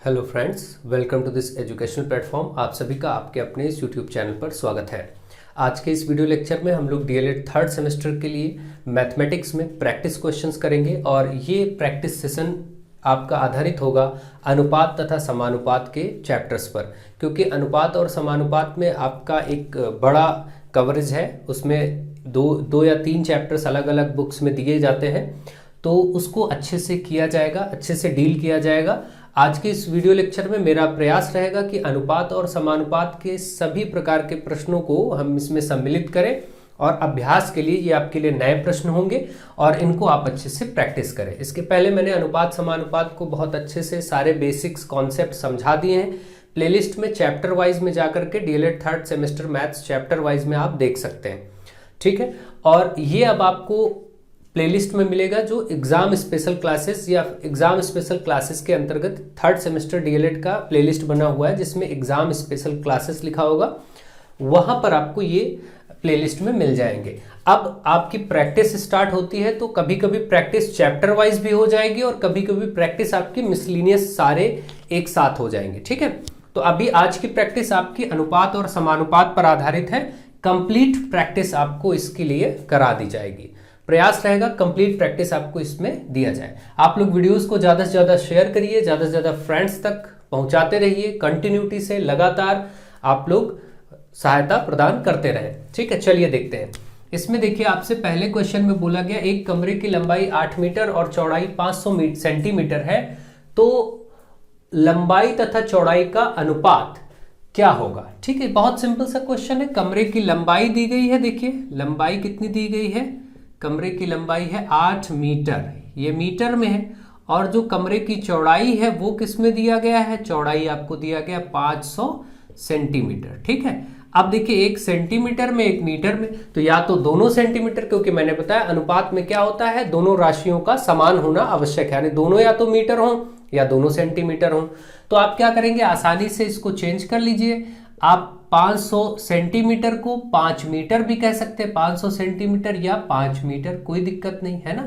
Hello friends, welcome to this educational platform. आप सभी का आपके अपने इस यूट्यूब चैनल पर स्वागत है। आज के इस वीडियो लेक्चर में हम लोग डीएलएड थर्ड सेमेस्टर के लिए मैथमेटिक्स में प्रैक्टिस क्वेश्चंस करेंगे और ये प्रैक्टिस सेशन आपका आधारित होगा अनुपात तथा समानुपात के चैप्टर्स पर, क्योंकि अनुपात और समानुपात में आपका एक बड़ा कवरेज है। उसमें दो या तीन चैप्टर्स अलग अलग बुक्स में दिए जाते हैं, तो उसको अच्छे से किया जाएगा, अच्छे से डील किया जाएगा। आज के इस वीडियो लेक्चर में मेरा प्रयास रहेगा कि अनुपात और समानुपात के सभी प्रकार के प्रश्नों को हम इसमें सम्मिलित करें और अभ्यास के लिए ये आपके लिए नए प्रश्न होंगे और इनको आप अच्छे से प्रैक्टिस करें। इसके पहले मैंने अनुपात समानुपात को बहुत अच्छे से सारे बेसिक्स कॉन्सेप्ट समझा दिए हैं। प्लेलिस्ट में चैप्टर वाइज में जाकर के DElEd third semester maths chapter wise में आप देख सकते हैं, ठीक है। और ये अब आपको प्लेलिस्ट में मिलेगा जो एग्जाम स्पेशल क्लासेस या एग्जाम स्पेशल क्लासेस के अंतर्गत थर्ड सेमेस्टर डीएलएड का प्लेलिस्ट बना हुआ है, जिसमें एग्जाम स्पेशल क्लासेस लिखा होगा। वहां पर आपको ये प्लेलिस्ट में मिल जाएंगे। अब आपकी प्रैक्टिस स्टार्ट होती है तो कभी कभी प्रैक्टिस चैप्टर वाइज भी हो जाएगी और कभी कभी प्रैक्टिस आपकी मिसलिनियस सारे एक साथ हो जाएंगे, ठीक है। तो अभी आज की प्रैक्टिस आपकी अनुपात और समानुपात पर आधारित है। कंप्लीट प्रैक्टिस आपको इसके लिए करा दी जाएगी। प्रयास रहेगा कंप्लीट प्रैक्टिस आपको इसमें दिया जाए। आप लोग वीडियोस को ज़्यादा से ज़्यादा शेयर करिए, ज़्यादा से ज़्यादा फ्रेंड्स तक पहुंचाते रहिए। कंटिन्यूटी से लगातार आप लोग सहायता प्रदान करते रहें, ठीक है। चलिए देखते हैं। इसमें देखिए, आपसे पहले क्वेश्चन में बोला गया एक कमरे की लंबाई 8 मीटर और चौड़ाई 500 सेंटीमीटर है, तो लंबाई तथा चौड़ाई का अनुपात क्या होगा, ठीक है। बहुत सिंपल सा क्वेश्चन है। कमरे की लंबाई दी गई है, देखिए लंबाई कितनी दी गई है, कमरे की लंबाई है 8 मीटर, ये मीटर में है। और जो कमरे की चौड़ाई है वो किस में दिया गया है, चौड़ाई आपको दिया गया 500 सेंटीमीटर, ठीक है। अब देखिए, एक सेंटीमीटर में एक मीटर में, तो या तो दोनों सेंटीमीटर, क्योंकि मैंने बताया अनुपात में क्या होता है, दोनों राशियों का समान होना आवश्यक है, यानी दोनों या तो मीटर हो या दोनों सेंटीमीटर हो। तो आप क्या करेंगे, आसानी से इसको चेंज कर लीजिए। आप 500 सेंटीमीटर को 5 मीटर भी कह सकते हैं, 500 सेंटीमीटर या 5 मीटर, कोई दिक्कत नहीं है ना,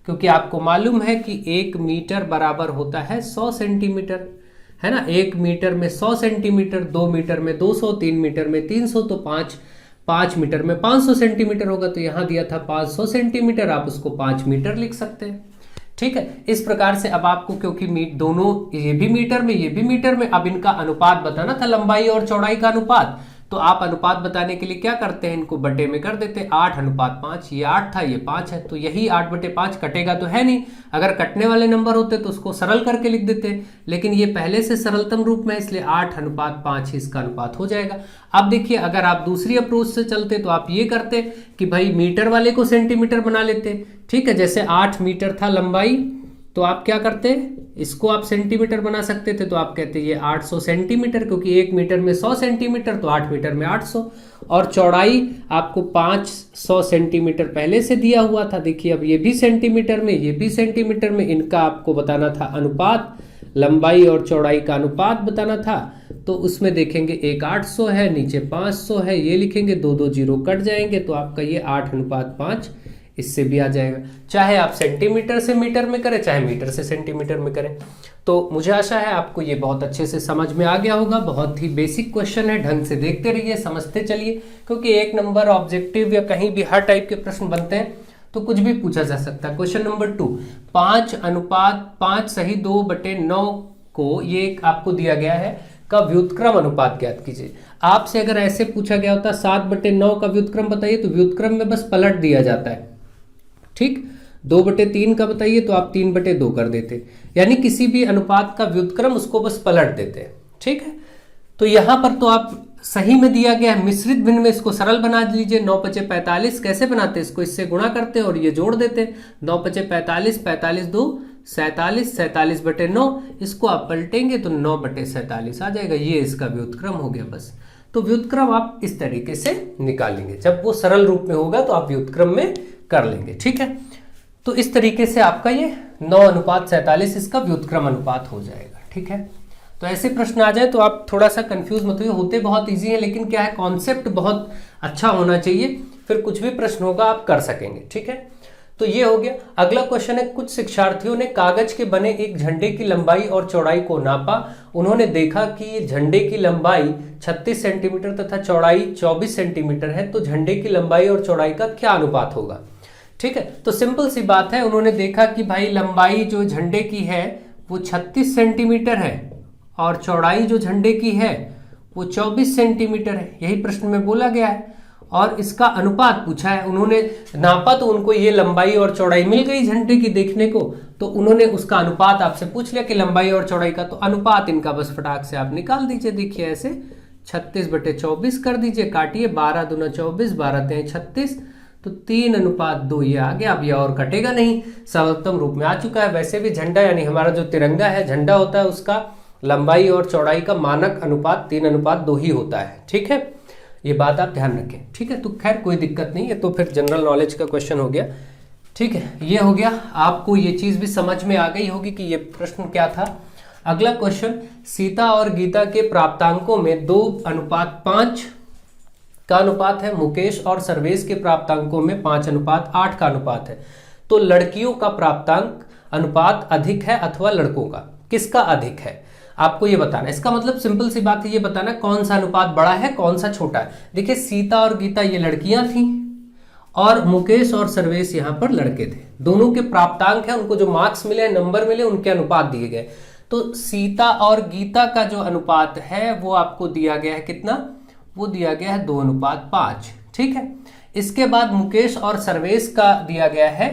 क्योंकि आपको मालूम है कि 1 मीटर बराबर होता है 100 सेंटीमीटर, है ना। 1 मीटर में 100 सेंटीमीटर, 2 मीटर में 200, 3 मीटर में 300, तो 5 मीटर में 500 सेंटीमीटर होगा। तो यहां दिया था 500 सेंटीमीटर, आप उसको 5 मीटर लिख सकते हैं, ठीक है। इस प्रकार से अब आपको, क्योंकि दोनों ये भी मीटर में ये भी मीटर में, अब इनका अनुपात बताना था, लंबाई और चौड़ाई का अनुपात। तो आप अनुपात बताने के लिए क्या करते हैं, इनको बटे में कर देते हैं। 8:5, ये 8 था, ये 5 है, तो यही 8/5 कटेगा तो है नहीं। अगर कटने वाले नंबर होते तो उसको सरल करके लिख देते, लेकिन ये पहले से सरलतम रूप में, इसलिए 8:5 ही इसका अनुपात हो जाएगा। अब देखिए, अगर आप दूसरी अप्रोच से चलते तो आप ये करते कि भाई मीटर वाले को सेंटीमीटर बना लेते, ठीक है। जैसे 8 मीटर था लंबाई, तो आप क्या करते, इसको आप सेंटीमीटर बना सकते थे, तो आप कहते ये 800 सेंटीमीटर, क्योंकि 1 मीटर में 100 सेंटीमीटर, तो 8 मीटर में 800। और चौड़ाई आपको 500 सेंटीमीटर पहले से दिया हुआ था। देखिए, अब ये भी सेंटीमीटर में, ये भी सेंटीमीटर में, इनका आपको बताना था अनुपात, लंबाई और चौड़ाई का अनुपात बताना था। तो उसमें देखेंगे एक 800 है, नीचे 500 है, ये लिखेंगे, 2 जीरो कट जाएंगे, तो आपका ये 8:5 इससे भी आ जाएगा। चाहे आप सेंटीमीटर से मीटर में करें, चाहे मीटर से सेंटीमीटर में करें। तो मुझे आशा है आपको ये बहुत अच्छे से समझ में आ गया होगा। बहुत ही बेसिक क्वेश्चन है, ढंग से देखते रहिए, समझते चलिए, क्योंकि 1 नंबर ऑब्जेक्टिव या कहीं भी हर टाइप के प्रश्न बनते हैं तो कुछ भी पूछा जा सकता है। क्वेश्चन नंबर 2, 5:5 सही 2/9 को, ये आपको दिया गया है, का व्युत्क्रम अनुपात ज्ञात कीजिए। आपसे अगर ऐसे पूछा गया होता 7/9 का व्युत्क्रम बताइए, तो व्युत्क्रम में बस पलट दिया जाता है, ठीक। 2/3 का बताइए, तो आप 3/2 कर देते, यानी किसी भी अनुपात का व्युत्क्रम उसको बस पलट देते, ठीक है। तो यहां पर तो आप सही में दिया गया है, मिश्रित भिन्न में इसको सरल बना लीजिए। 9×5 = 45, कैसे बनाते, इसको इससे गुणा करते और ये जोड़ देते। 9×5 = 45, 2 47, 47/9, इसको आप पलटेंगे तो 9/47 आ जाएगा। ये इसका व्युत्क्रम हो गया बस। तो व्युत्क्रम आप इस तरीके से निकालेंगे, जब वो सरल रूप में होगा तो आप व्युत्क्रम में कर लेंगे, ठीक है। तो इस तरीके से आपका ये 9:47 इसका व्युत्क्रम अनुपात हो जाएगा, ठीक है। तो ऐसे प्रश्न आ जाए तो आप थोड़ा सा कंफ्यूज मत होइए, होते बहुत इजी है, लेकिन क्या है, कॉन्सेप्ट बहुत अच्छा होना चाहिए, फिर कुछ भी प्रश्न होगा आप कर सकेंगे, ठीक है। तो ये हो गया। अगला क्वेश्चन है, कुछ शिक्षार्थियों ने कागज के बने एक झंडे की लंबाई और चौड़ाई को नापा। उन्होंने देखा कि झंडे की लंबाई 36 सेंटीमीटर तथा चौड़ाई 24 सेंटीमीटर है, तो झंडे की लंबाई और चौड़ाई का क्या अनुपात होगा। ठीक है, तो सिंपल सी बात है, उन्होंने देखा कि भाई लंबाई जो झंडे की है वो 36 सेंटीमीटर है और चौड़ाई जो झंडे की है वो 24 सेंटीमीटर है, यही प्रश्न में बोला गया है। और इसका अनुपात पूछा है, उन्होंने नापा तो उनको ये लंबाई और चौड़ाई मिल गई झंडे की देखने को, तो उन्होंने उसका अनुपात आपसे पूछ लिया कि लंबाई और चौड़ाई का, तो अनुपात इनका बस फटाक से आप निकाल दीजिए। देखिए ऐसे 36/24 कर दीजिए, काटिए, 12 दूना 24, 12 तें 36, तो 3:2 ये आ गया। अब ये और कटेगा नहीं, सर्वोत्तम रूप में आ चुका है। वैसे भी झंडा यानी हमारा जो तिरंगा है, झंडा होता है, उसका लंबाई और चौड़ाई का मानक अनुपात 3:2 ही होता है। ठीक है, ये बात आप ध्यान रखें। ठीक है, तो खैर कोई दिक्कत नहीं है, तो फिर जनरल नॉलेज का क्वेश्चन हो गया। ठीक है, ये हो गया। आपको ये चीज भी समझ में आ गई होगी कि ये प्रश्न क्या था। अगला क्वेश्चन, सीता और गीता के प्राप्तांकों में 2:5 का अनुपात है, मुकेश और सर्वेश के प्राप्तांकों में 5:8 का अनुपात है, तो लड़कियों का प्राप्तांक अनुपात अधिक है अथवा लड़कों का, किसका अधिक है आपको ये बताना है। इसका मतलब सिंपल सी बात है, ये बताना कौन सा अनुपात बड़ा है कौन सा छोटा है। देखिए सीता और गीता ये लड़कियां थी और मुकेश और सर्वेश यहाँ पर लड़के थे, दोनों के प्राप्तांक है, उनको जो मार्क्स मिले, नंबर मिले, उनके अनुपात दिए गए। तो सीता और गीता का जो अनुपात है वो आपको दिया गया है कितना, वो दिया गया है 2:5। ठीक है, इसके बाद मुकेश और सर्वेश का दिया गया है,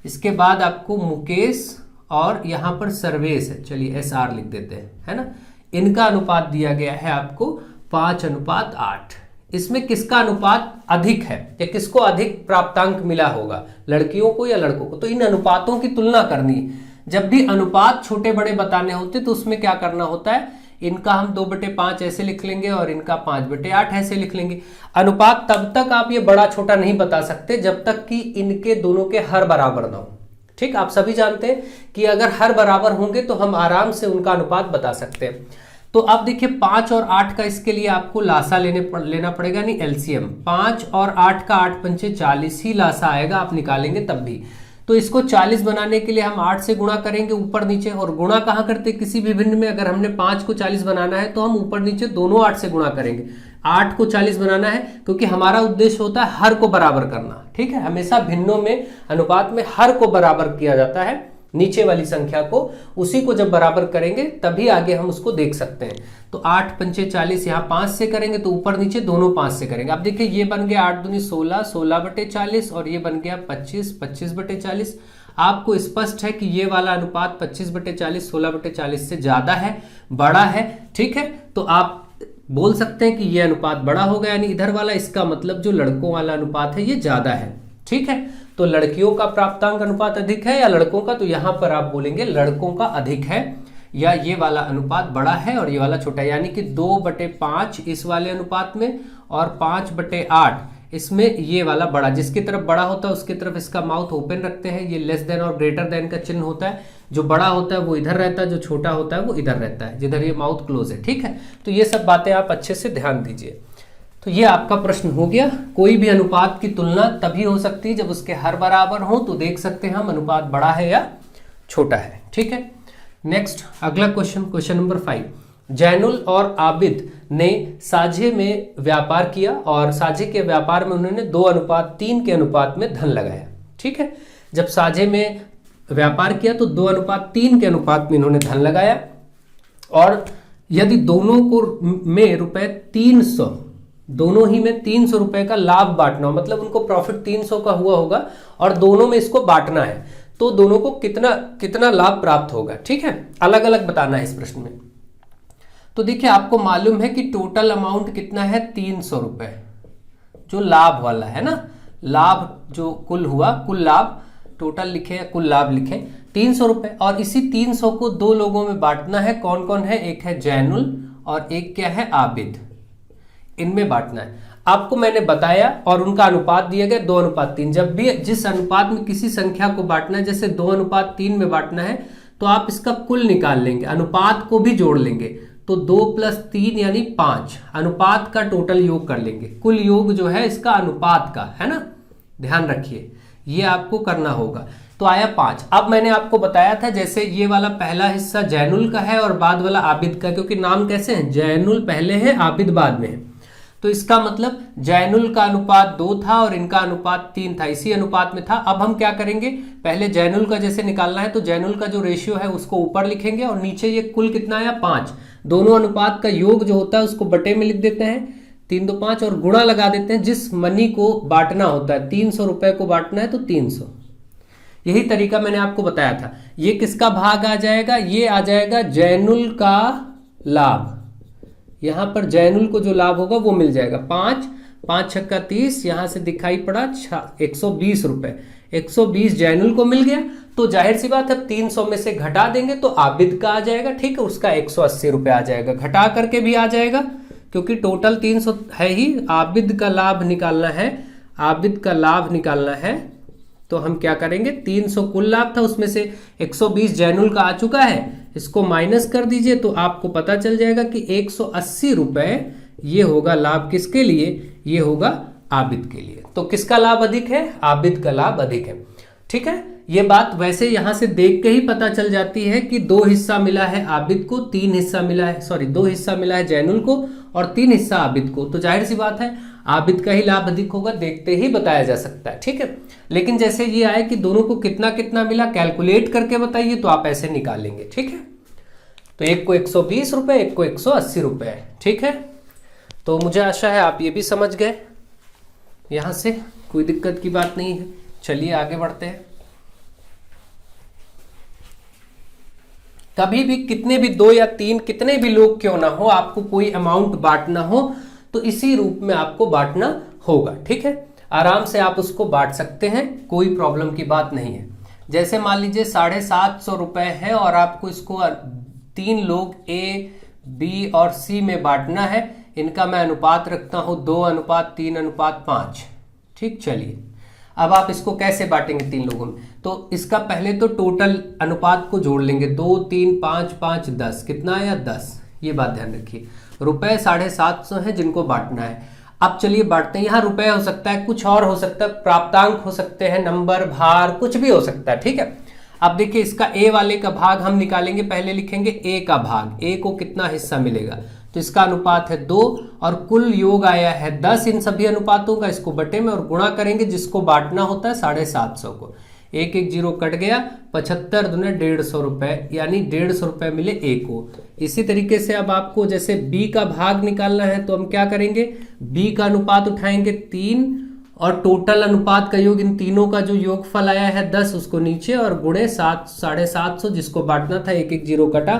इसके बाद आपको मुकेश और यहां पर सर्वेश है, चलिए SR लिख देते हैं, है ना, इनका अनुपात दिया गया है आपको 5:8। इसमें किसका अनुपात अधिक है या किसको अधिक प्राप्तांक मिला होगा, लड़कियों को या लड़कों को, तो इन अनुपातों की तुलना करनी है। जब भी अनुपात छोटे बड़े बताने होते तो उसमें क्या करना होता है, इनका हम 2/5 ऐसे लिख लेंगे और इनका 5/8 ऐसे लिख लेंगे। अनुपात तब तक आप ये बड़ा छोटा नहीं बता सकते जब तक कि इनके दोनों के हर बराबर ना हो। ठीक, आप सभी जानते हैं कि अगर हर बराबर होंगे तो हम आराम से उनका अनुपात बता सकते हैं। तो अब देखिए 5 और 8 का इसके लिए आपको लासा लेना पड़ेगा, नहीं LCM। 5 और 8 का 8 पंचे 40 ही लासा आएगा, आप निकालेंगे तब भी। तो इसको 40 बनाने के लिए हम 8 से गुणा करेंगे ऊपर नीचे, और गुणा कहाँ करते, किसी भी भिन्न में। अगर हमने 5 को 40 बनाना है तो हम ऊपर नीचे दोनों 8 से गुणा करेंगे। 8 को 40 बनाना है क्योंकि हमारा उद्देश्य होता है हर को बराबर करना। ठीक है, हमेशा भिन्नों में अनुपात में हर को बराबर किया जाता है, नीचे वाली संख्या को, उसी को जब बराबर करेंगे तभी आगे हम उसको देख सकते हैं। तो 8 पंचे 40, यहाँ 5 से करेंगे तो ऊपर नीचे दोनों 5 से करेंगे। अब देखिए ये बन गया 8 दूनी 16, 16/40, और ये बन गया 25, 25/40। आपको स्पष्ट है कि ये वाला अनुपात 25/40 16/40 से ज्यादा है, बड़ा है। ठीक है, तो आप बोल सकते हैं कि ये अनुपात बड़ा होगा, यानी इधर वाला, इसका मतलब जो लड़कों वाला अनुपात है ये ज्यादा है। ठीक है, तो लड़कियों का प्राप्तांक अनुपात अधिक है या लड़कों का, तो यहां पर आप बोलेंगे लड़कों का अधिक है, या ये वाला अनुपात बड़ा है और ये वाला छोटा है, यानी कि 2/5 इस वाले अनुपात में और 5/8 इसमें ये वाला बड़ा। जिसकी तरफ बड़ा होता है उसकी तरफ इसका माउथ ओपन रखते हैं, ये लेस देन और ग्रेटर देन का चिन्ह होता है। जो बड़ा होता है वो इधर रहता है, जो छोटा होता है वो इधर रहता है, जिधर ये माउथ क्लोज है। ठीक है, तो ये सब बातें आप अच्छे से ध्यान दीजिए। तो ये आपका प्रश्न हो गया। कोई भी अनुपात की तुलना तभी हो सकती है जब उसके हर बराबर हो, तो देख सकते हैं हम अनुपात बड़ा है या छोटा है। ठीक है, नेक्स्ट अगला क्वेश्चन, क्वेश्चन नंबर 5। जैनुल और आबिद ने साझे में व्यापार किया और साझे के व्यापार में उन्होंने 2:3 के अनुपात में धन लगाया। ठीक है, जब साझे में व्यापार किया तो 2:3 के अनुपात में इन्होंने धन लगाया, और यदि दोनों को में रुपए 300, दोनों ही में 300 रुपए का लाभ बांटना हो, मतलब उनको प्रॉफिट 300 का हुआ होगा और दोनों में इसको बांटना है, तो दोनों को कितना कितना लाभ प्राप्त होगा। ठीक है, अलग अलग बताना है इस प्रश्न में। तो देखिए आपको मालूम है कि टोटल अमाउंट कितना है, 300 रुपए, जो लाभ वाला है ना, लाभ जो कुल हुआ, कुल लाभ, टोटल लिखे या कुल लाभ लिखे 300 रुपए, और इसी 300 को दो लोगों में बांटना है। कौन कौन है, एक है जैनुल और एक क्या है, आबिद, इनमें बांटना है। आपको मैंने बताया और उनका अनुपात दिया गया 2:3। जब भी जिस अनुपात में किसी संख्या को बांटना है, जैसे 2:3 में बांटना है, तो आप इसका कुल निकाल लेंगे, अनुपात को भी जोड़ लेंगे, तो 2 + 3 यानी 5, अनुपात का टोटल योग कर लेंगे। कुल योग जो है इसका अनुपात का है ना, ध्यान रखिए, ये आपको करना होगा। तो आया 5। अब मैंने आपको बताया था जैसे ये वाला पहला हिस्सा जैनुल का है और बाद वाला आबिद का, क्योंकि नाम कैसे हैं, जैनुल पहले है आबिद बाद में है, तो इसका मतलब जैनुल का अनुपात 2 था और इनका अनुपात 3 था, इसी अनुपात में था। अब हम क्या करेंगे, पहले जैनुल का जैसे निकालना है तो जैनुल का जो रेशियो है उसको ऊपर लिखेंगे और नीचे ये कुल कितना आया 5, दोनों अनुपात का योग जो होता है उसको बटे में लिख देते हैं 3 2 5 और गुणा लगा देते हैं जिस मनी को बांटना होता है, 300 रुपए को बांटना है तो 300। यही तरीका मैंने आपको बताया था। ये किसका भाग आ जाएगा, ये आ जाएगा जैनुल का लाभ, यहां पर जैनुल को जो लाभ होगा वो मिल जाएगा 5 5 छक्का 30, यहां से दिखाई पड़ा 120 रुपए, 120 जैनुल को मिल गया। तो जाहिर सी बात है 300 में से घटा देंगे तो आबिद का आ जाएगा, ठीक है, उसका 180 रुपए आ जाएगा, घटा करके भी आ जाएगा क्योंकि टोटल 300 है ही। आबिद का लाभ निकालना है, आबिद का लाभ निकालना है तो हम क्या करेंगे, 300 कुल लाभ था उसमें से 120 जैनुल का आ चुका है, इसको माइनस कर दीजिए तो आपको पता चल जाएगा कि 180 रुपए ये होगा लाभ किसके लिए, ये होगा आबिद के लिए। तो किसका लाभ अधिक है, आबिद का लाभ अधिक है, ठीक है। ये बात वैसे यहां से देख के ही पता चल जाती है कि 2 हिस्सा मिला है आबिद को, 3 हिस्सा मिला है, सॉरी 2 हिस्सा मिला है जैनुल को और 3 हिस्सा आबिद को, तो जाहिर सी बात है आबिद का ही लाभ अधिक होगा, देखते ही बताया जा सकता है, ठीक है। लेकिन जैसे ये आए कि दोनों को कितना कितना मिला कैलकुलेट करके बताइए तो आप ऐसे निकालेंगे, ठीक है। तो एक को 120 रुपए, एक को 180 रुपए, ठीक है। तो मुझे आशा है आप ये भी समझ गए, यहां से कोई दिक्कत की बात नहीं है। चलिए आगे बढ़ते हैं। कभी भी कितने भी 2 या 3 कितने भी लोग क्यों ना हो, आपको कोई अमाउंट बांटना हो तो इसी रूप में आपको बांटना होगा, ठीक है। आराम से आप उसको बांट सकते हैं, कोई प्रॉब्लम की बात नहीं है। जैसे मान लीजिए 750 रुपए है और आपको इसको 3 लोग ए बी और सी में बांटना है, इनका मैं अनुपात रखता हूं 2:3:5, ठीक। चलिए अब आप इसको कैसे बांटेंगे 3 लोगों में, तो इसका पहले तो टोटल अनुपात को जोड़ लेंगे, 2 3 5 5 10, कितना आया 10, ये बात ध्यान रखिए। रुपए 750 है जिनको बांटना है। अब चलिए बांटते हैं, यहाँ रुपए हो सकता है, कुछ और हो सकता है, प्राप्तांक हो सकते हैं, नंबर, भार, कुछ भी हो सकता है, ठीक है। अब देखिए इसका ए वाले का भाग हम निकालेंगे, पहले लिखेंगे ए का भाग, ए को कितना हिस्सा मिलेगा, तो इसका अनुपात है 2 और कुल योग आया है 10 इन सभी अनुपातों का, इसको बटे में और गुणा करेंगे जिसको बांटना होता है 750 को, 1 1 0 कट गया, 75 दूने 150 रुपए, यानी 150 रुपए मिले ए को। इसी तरीके से अब आपको जैसे बी का भाग निकालना है तो हम क्या करेंगे, बी का अनुपात उठाएंगे 3 और टोटल अनुपात का योग, इन तीनों का जो योगफल आया है 10 उसको नीचे और गुणे 750 जिसको बांटना था, 1 1 0 कटा,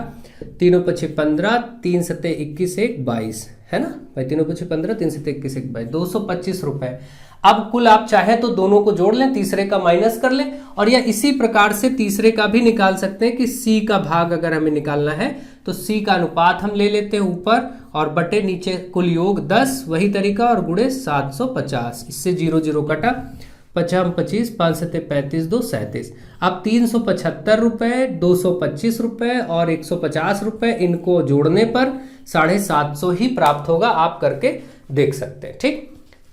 3 5 15, 3 7 21 1 22, है ना भाई, 3 5 15, 3 7 21 1 22, 225 रुपए। अब कुल आप चाहे तो दोनों को जोड़ लें, तीसरे का माइनस कर लें, और या इसी प्रकार से तीसरे का भी निकाल सकते हैं कि सी का भाग अगर हमें निकालना है तो सी का अनुपात हम ले लेते हैं ऊपर और बटे नीचे कुल योग 10, वही तरीका, और गुणे 750, इससे 0 0 कटा, 5 25, 5 7 35, 2 37। अब 375 रुपए, 225 रुपए और 150 रुपए, इनको जोड़ने पर 750 ही प्राप्त होगा, आप करके देख सकते हैं, ठीक।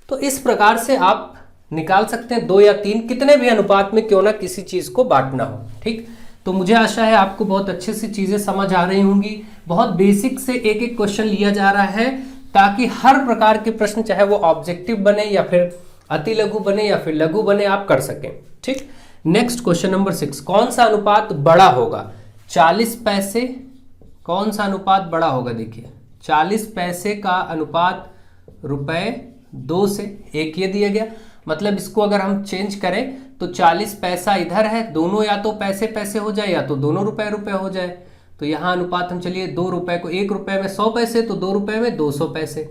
तो इस प्रकार से आप निकाल सकते हैं 2 या 3 कितने भी अनुपात में क्यों ना किसी चीज को बांटना हो, ठीक। तो मुझे आशा है आपको बहुत अच्छे से चीजें समझ आ रही होंगी। बहुत बेसिक से एक एक क्वेश्चन लिया जा रहा है ताकि हर प्रकार के प्रश्न, चाहे वो ऑब्जेक्टिव बने या फिर अति लघु बने या फिर लघु बने, आप कर सकें, ठीक। नेक्स्ट क्वेश्चन नंबर 6, कौन सा अनुपात बड़ा होगा, 40 पैसे, कौन सा अनुपात बड़ा होगा, देखिए 40 पैसे का अनुपात ₹2 से 1 ये दिया गया, मतलब इसको अगर हम चेंज करें तो 40 पैसा इधर है, दोनों या तो पैसे पैसे हो जाए या तो दोनों रुपए रुपए हो जाए, तो यहाँ अनुपात हम चलिए 2 रुपए को 1 रुपए में 100 पैसे, तो 2 रुपए में 200 पैसे,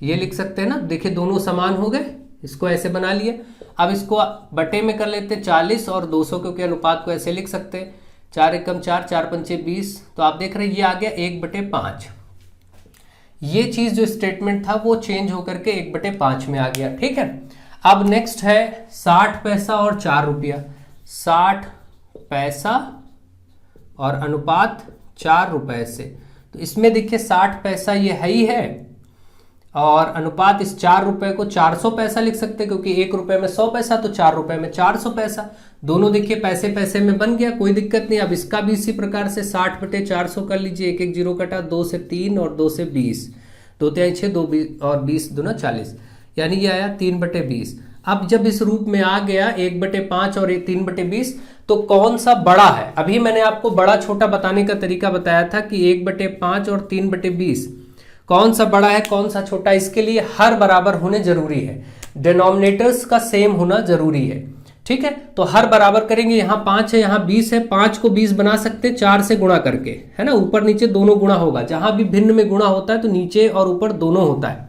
ये लिख सकते हैं ना। देखिए दोनों समान हो गए, इसको ऐसे बना लिए। अब इसको बटे में कर लेते हैं 40 और 200, क्योंकि अनुपात को ऐसे लिख सकते हैं, 4 एकम 4, 4 पंचे 20, तो आप देख रहे हैं ये आ गया 1/5। ये चीज जो स्टेटमेंट था वो चेंज होकर के 1/5 में आ गया, ठीक है। अब नेक्स्ट है 60 पैसा और 4 रुपया, 60 पैसा और अनुपात 4 रुपए से, तो इसमें देखिए 60 पैसा ये है ही है, और अनुपात इस 4 रुपए को 400 पैसा लिख सकते हैं, क्योंकि 1 रुपए में 100 पैसा तो 4 रुपए में 400 पैसा। दोनों देखिए पैसे पैसे में बन गया, कोई दिक्कत नहीं। अब इसका भी इसी प्रकार से 60/400 कर लीजिए, एक एक जीरो कटा, 2 से 3 और 2 से 20, 2 3 6, 2 और 20 दूना 40, यानी ये आया 3/20। अब जब इस रूप में आ गया 1/5 और 3/20, तो कौन सा बड़ा है? अभी मैंने आपको बड़ा छोटा बताने का तरीका बताया था कि 1/5 और 3/20 कौन सा बड़ा है कौन सा छोटा। इसके लिए हर बराबर होने जरूरी है, डिनोमिनेटर्स का सेम होना जरूरी है, ठीक है। तो हर बराबर करेंगे, यहाँ 5 है यहाँ 20 है, 5 को 20 बना सकते हैं 4 से गुणा करके, है ना। ऊपर नीचे दोनों गुणा होगा, जहां भी भिन्न में गुणा होता है तो नीचे और ऊपर दोनों होता है।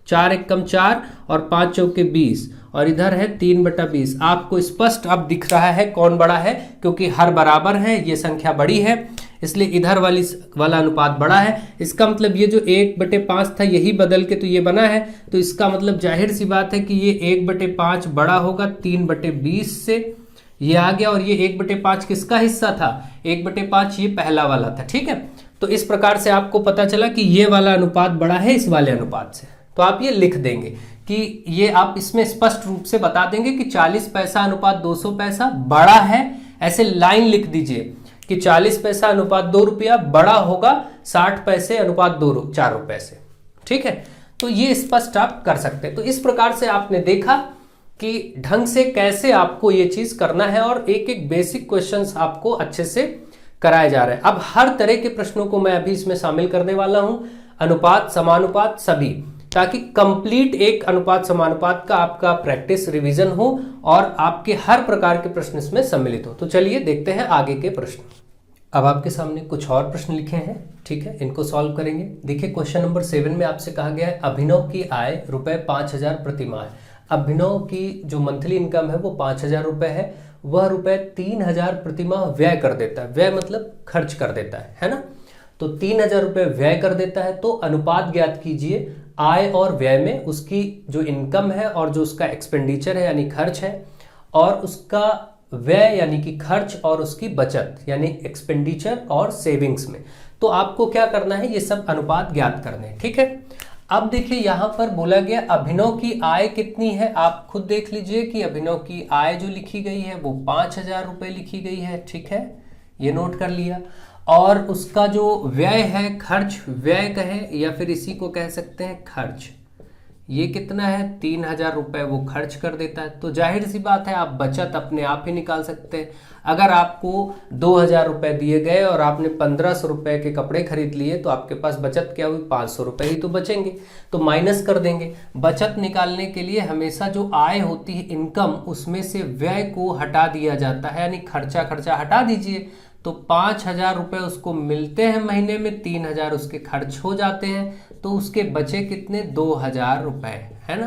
4 एकम 4 और 5 चौके 20 और इधर है 3/20। आपको स्पष्ट अब दिख रहा है कौन बड़ा है, क्योंकि हर बराबर है, ये संख्या बड़ी है, इसलिए इधर वाला अनुपात बड़ा है। इसका मतलब ये जो 1/5 था यही बदल के तो ये बना है, तो इसका मतलब जाहिर सी बात है कि ये 1/5 बड़ा होगा 3/20 से, ये आ गया। और ये 1/5 किसका हिस्सा था? 1/5 ये पहला वाला था, ठीक है। तो इस प्रकार से आपको पता चला कि ये वाला अनुपात बड़ा है इस वाले अनुपात से, तो आप ये लिख देंगे कि ये आप इसमें स्पष्ट रूप से बता देंगे कि 40 पैसा अनुपात 200 पैसा बड़ा है। ऐसे लाइन लिख दीजिए कि 40 पैसा अनुपात 2 रुपया बड़ा होगा 60 पैसे अनुपात 4 रुपए से, ठीक है। तो ये स्पष्ट आप कर सकते हैं। तो इस प्रकार से आपने देखा कि ढंग से कैसे आपको ये चीज करना है, और एक एक बेसिक क्वेश्चंस आपको अच्छे से कराए जा रहे हैं। अब हर तरह के प्रश्नों को मैं अभी इसमें शामिल करने वाला हूं, अनुपात समानुपात सभी, ताकि कंप्लीट एक अनुपात समानुपात का आपका प्रैक्टिस रिवीजन हो और आपके हर प्रकार के प्रश्न इसमें सम्मिलित हो। तो चलिए देखते हैं आगे के प्रश्न। अब आपके सामने कुछ और प्रश्न लिखे हैं, ठीक है, इनको सॉल्व करेंगे। देखिए क्वेश्चन नंबर 7 में आपसे कहा गया है अभिनव की आय ₹5000 प्रति माह है। अभिनव की जो मंथली इनकम है वो 5000 रुपए है, वह ₹3000 प्रति माह व्यय कर देता है। व्यय मतलब खर्च कर देता है ना। तो 3000 रुपए व्यय कर देता है, तो अनुपात ज्ञात कीजिए आय और व्यय में, उसकी जो इनकम है और जो उसका एक्सपेंडिचर है यानी खर्च है, और उसका व्यय यानी कि खर्च और उसकी बचत यानी एक्सपेंडिचर और सेविंग्स में। तो आपको क्या करना है, ये सब अनुपात ज्ञात करने हैं, ठीक है। अब देखिए यहां पर बोला गया अभिनव की आय कितनी है, आप खुद देख लीजिए कि अभिनव की आय जो लिखी गई है वो 5000 रुपए लिखी गई है, ठीक है, ये नोट कर लिया। और उसका जो व्यय है, खर्च व्यय कहें या फिर इसी को कह सकते हैं खर्च, ये कितना है 3000 रुपए वो खर्च कर देता है। तो जाहिर सी बात है आप बचत अपने आप ही निकाल सकते हैं। अगर आपको 2000 रुपए दिए गए और आपने 1500 रुपए के कपड़े खरीद लिए, तो आपके पास बचत क्या हुई, 500 रुपए ही तो बचेंगे, तो माइनस कर देंगे। बचत निकालने के लिए हमेशा जो आय होती है इनकम, उसमें से व्यय को हटा दिया जाता है, यानी खर्चा हटा दीजिए। तो 5000 रुपए उसको मिलते हैं महीने में, 3000 उसके खर्च हो जाते हैं, तो उसके बचे कितने 2000 रुपए, है ना।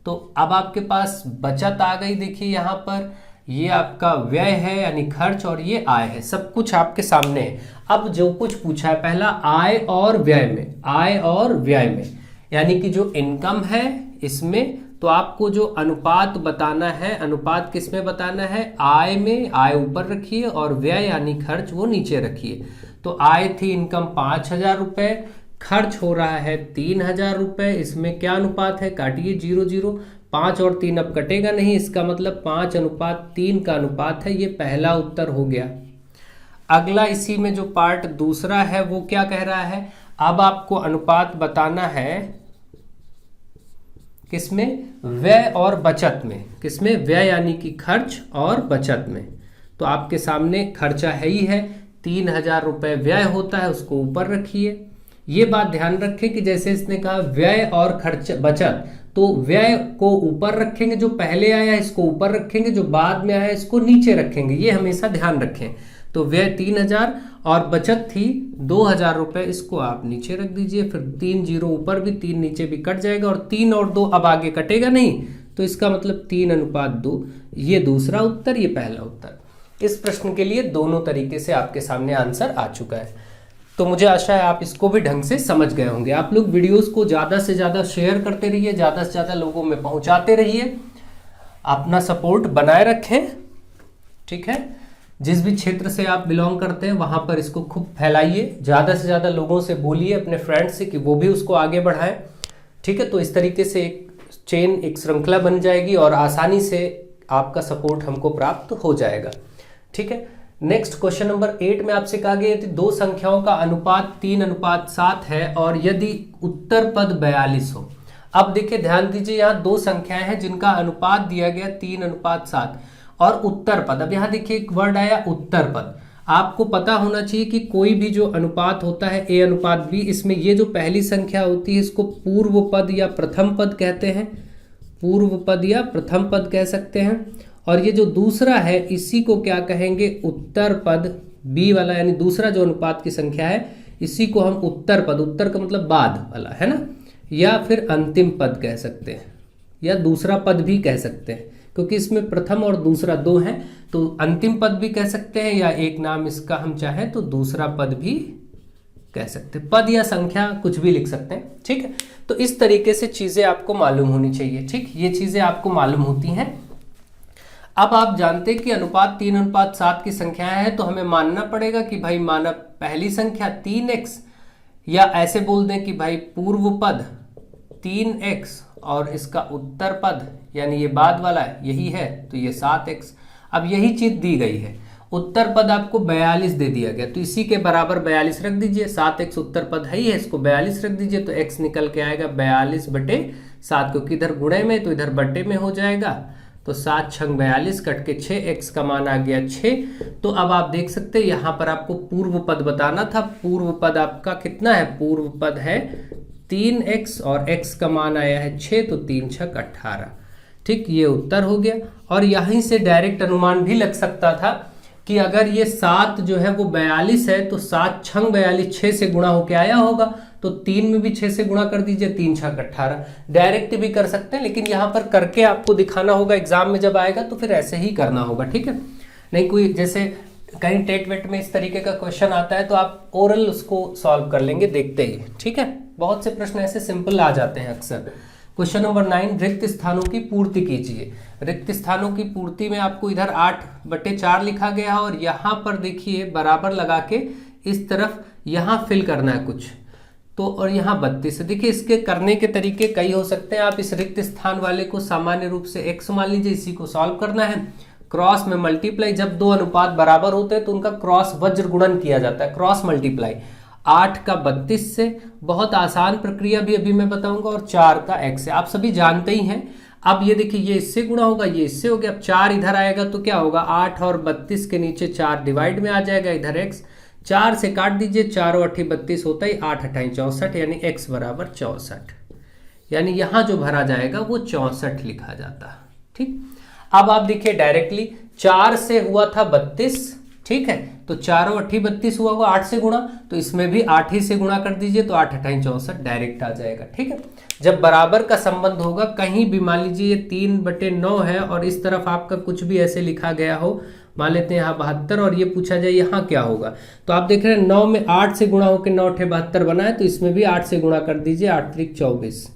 तो अब आपके पास बचत आ गई। देखिए यहाँ पर ये आपका व्यय है यानी खर्च और ये आय है, सब कुछ आपके सामने है। अब जो कुछ पूछा है पहला आय और व्यय में, आय और व्यय में यानी कि जो इनकम है इसमें, तो आपको जो अनुपात बताना है, अनुपात किस में बताना है, आय में, आय ऊपर रखिए और व्यय यानी खर्च वो नीचे रखिए। तो आय थी इनकम 5000 रुपए, खर्च हो रहा है 3000 रुपए, इसमें क्या अनुपात है, काटिए 0 0, 5 और 3 अब कटेगा नहीं, इसका मतलब 5:3 का अनुपात है। ये पहला उत्तर हो गया। अगला इसी में जो पार्ट दूसरा है वो क्या कह रहा है, अब आपको अनुपात बताना है किसमें, व्यय और बचत में। किसमें, व्यय यानी कि खर्च और बचत में। तो आपके सामने खर्चा है ही है, 3000 रुपए व्यय होता है, उसको ऊपर रखिए। ये बात ध्यान रखें कि जैसे इसने कहा व्यय और खर्च बचत, तो व्यय को ऊपर रखेंगे, जो पहले आया इसको ऊपर रखेंगे, जो बाद में आया इसको नीचे रखेंगे, ये हमेशा ध्यान रखें। तो व्यय 3000 और बचत थी 2000 रुपए, इसको आप नीचे रख दीजिए। फिर 3 0 ऊपर भी, 3 नीचे भी कट जाएगा, और 3 और 2 अब आगे कटेगा नहीं, तो इसका मतलब 3:2। ये दूसरा उत्तर, ये पहला उत्तर। इस प्रश्न के लिए दोनों तरीके से आपके सामने आंसर आ चुका है। तो मुझे आशा है आप इसको भी ढंग से समझ गए होंगे। आप लोग वीडियोस को ज़्यादा से ज़्यादा शेयर करते रहिए, ज़्यादा से ज़्यादा लोगों में पहुंचाते रहिए, अपना सपोर्ट बनाए रखें, ठीक है। जिस भी क्षेत्र से आप बिलोंग करते हैं वहां पर इसको खूब फैलाइए, ज़्यादा से ज़्यादा लोगों से बोलिए, अपने फ्रेंड्स से, कि वो भी उसको आगे बढ़ाएं। ठीक है, तो इस तरीके से एक चेन, एक श्रृंखला बन जाएगी और आसानी से आपका सपोर्ट हमको प्राप्त हो जाएगा। ठीक है, नेक्स्ट क्वेश्चन नंबर 8 में आपसे कहा गया यदि दो संख्याओं का अनुपात 3:7 है और यदि उत्तर पद 42 हो। अब देखिए ध्यान दीजिए, यहाँ दो संख्याएं हैं जिनका अनुपात दिया गया 3:7 और उत्तर पद। अब यहाँ देखिए एक वर्ड आया उत्तर पद। आपको पता होना चाहिए कि कोई भी जो अनुपात होता है A/B, इसमें ये जो पहली संख्या होती है इसको पूर्व पद या प्रथम पद कहते हैं, पूर्व पद या प्रथम पद कह सकते हैं। और ये जो दूसरा है इसी को क्या कहेंगे, उत्तर पद, B वाला यानी दूसरा जो अनुपात की संख्या है इसी को हम उत्तर पद, उत्तर का मतलब बाद वाला है ना, या फिर अंतिम पद कह सकते हैं या दूसरा पद भी कह सकते हैं, क्योंकि इसमें प्रथम और दूसरा दो हैं, तो अंतिम पद भी कह सकते हैं या एक नाम इसका हम चाहें तो दूसरा पद भी कह सकते हैं, पद या संख्या कुछ भी लिख सकते हैं। ठीक है, तो इस तरीके से चीजें आपको मालूम होनी चाहिए। ठीक, ये चीजें आपको मालूम होती हैं। अब आप जानते हैं कि अनुपात 3:7 की संख्याएं हैं, तो हमें मानना पड़ेगा कि भाई माना पहली संख्या 3x, या ऐसे बोल दें कि भाई पूर्व पद 3x और इसका उत्तर पद यानी ये बाद वाला है यही है तो ये 7x। अब यही चीज दी गई है, उत्तर पद आपको 42 दे दिया गया तो इसी के बराबर 42 रख दीजिए, 7x उत्तर पद है ही है, इसको 42 रख दीजिए तो x निकल के आएगा 42/7, क्योंकि इधर गुणे में तो इधर बटे में हो जाएगा, तो 7 छंग 42 कट के 6, x का मान आ गया 6। तो अब आप देख सकते हैं यहाँ पर आपको पूर्व पद बताना था, पूर्व पद आपका कितना है, पूर्व पद है 3x और x का मान आया है 6, तो 3 छक 18। ठीक, ये उत्तर हो गया। और यहीं से डायरेक्ट अनुमान भी लग सकता था कि अगर ये 7 जो है वो 42 है तो 7 छंग 42 6 से गुणा होके आया होगा, तो 3 में भी 6 से गुणा कर दीजिए, 3 छक 18। डायरेक्ट भी कर सकते हैं, लेकिन यहाँ पर करके आपको दिखाना होगा, एग्जाम में जब आएगा तो फिर ऐसे ही करना होगा। ठीक है, नहीं कोई जैसे कहीं टेट वेट में इस तरीके का क्वेश्चन आता है तो आप ओरल उसको सॉल्व कर लेंगे देखते ही। ठीक है, बहुत से प्रश्न ऐसे सिंपल आ जाते हैं अक्सर। क्वेश्चन नंबर 9, रिक्त स्थानों की पूर्ति कीजिए। रिक्त स्थानों की पूर्ति में आपको इधर 8/4 लिखा गया है और यहाँ पर देखिए बराबर लगा के इस तरफ यहाँ फिल करना है कुछ, तो और यहाँ 32 है। देखिए इसके करने के तरीके कई हो सकते हैं। आप इस रिक्त स्थान वाले को सामान्य रूप से x मान लीजिए, इसी को सॉल्व करना है। क्रॉस में मल्टीप्लाई, जब दो अनुपात बराबर होते हैं तो उनका क्रॉस वज्र गुणन किया जाता है, क्रॉस मल्टीप्लाई। 8 का 32 से, बहुत आसान प्रक्रिया भी अभी मैं बताऊंगा, और 4 का x है, आप सभी जानते ही हैं। अब ये देखिए ये इससे गुणा होगा, ये इससे हो गया, अब 4 इधर आएगा तो क्या होगा, 8 और 32 के नीचे 4 डिवाइड में आ जाएगा, इधर x 4 से काट दीजिए, 4 और 8 32 होता ही, 8 8 64, यानी x बराबर 64, यानी यहाँ जो भरा जाएगा वो 64 लिखा जाता है। ठीक, अब आप देखिए डायरेक्टली 4 से हुआ था 32, ठीक है, तो 4 और 8 32 हुआ होगा, 8 से गुणा, तो इसमें भी 8 ही से गुणा कर दीजिए तो 8 8 64 डायरेक्ट आ जाएगा। ठीक है, जब बराबर का संबंध होगा, कहीं भी मान लीजिए ये 3/9 है और इस तरफ आपका कुछ भी ऐसे लिखा गया हो, मान लेते हैं यहाँ 72 और ये पूछा जाए यहाँ क्या होगा, तो आप देख रहे हैं 9 में 8 से गुणा होकर 9 8 72 बना है, तो इसमें भी 8 से गुणा कर दीजिए, 8 3 24,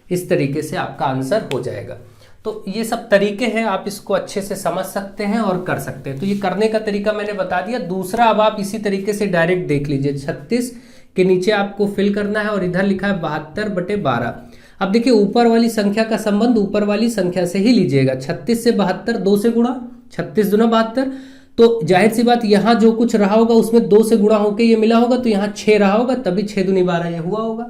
इस तरीके से आपका आंसर हो जाएगा। तो ये सब तरीके हैं, आप इसको अच्छे से समझ सकते हैं और कर सकते हैं। तो ये करने का तरीका मैंने बता दिया। दूसरा, अब आप इसी तरीके से डायरेक्ट देख लीजिए, 36 के नीचे आपको फिल करना है और इधर लिखा है 72/12। अब देखिए ऊपर वाली संख्या का संबंध ऊपर वाली संख्या से ही लीजिएगा, 36 से 72 2 से गुणा, 36 दूना 72, तो जाहिर सी बात यहाँ जो कुछ रहा होगा उसमें 2 से गुणा होकर ये मिला होगा, तो यहाँ 6 रहा होगा, तभी 6 दूनी 12 ये हुआ होगा।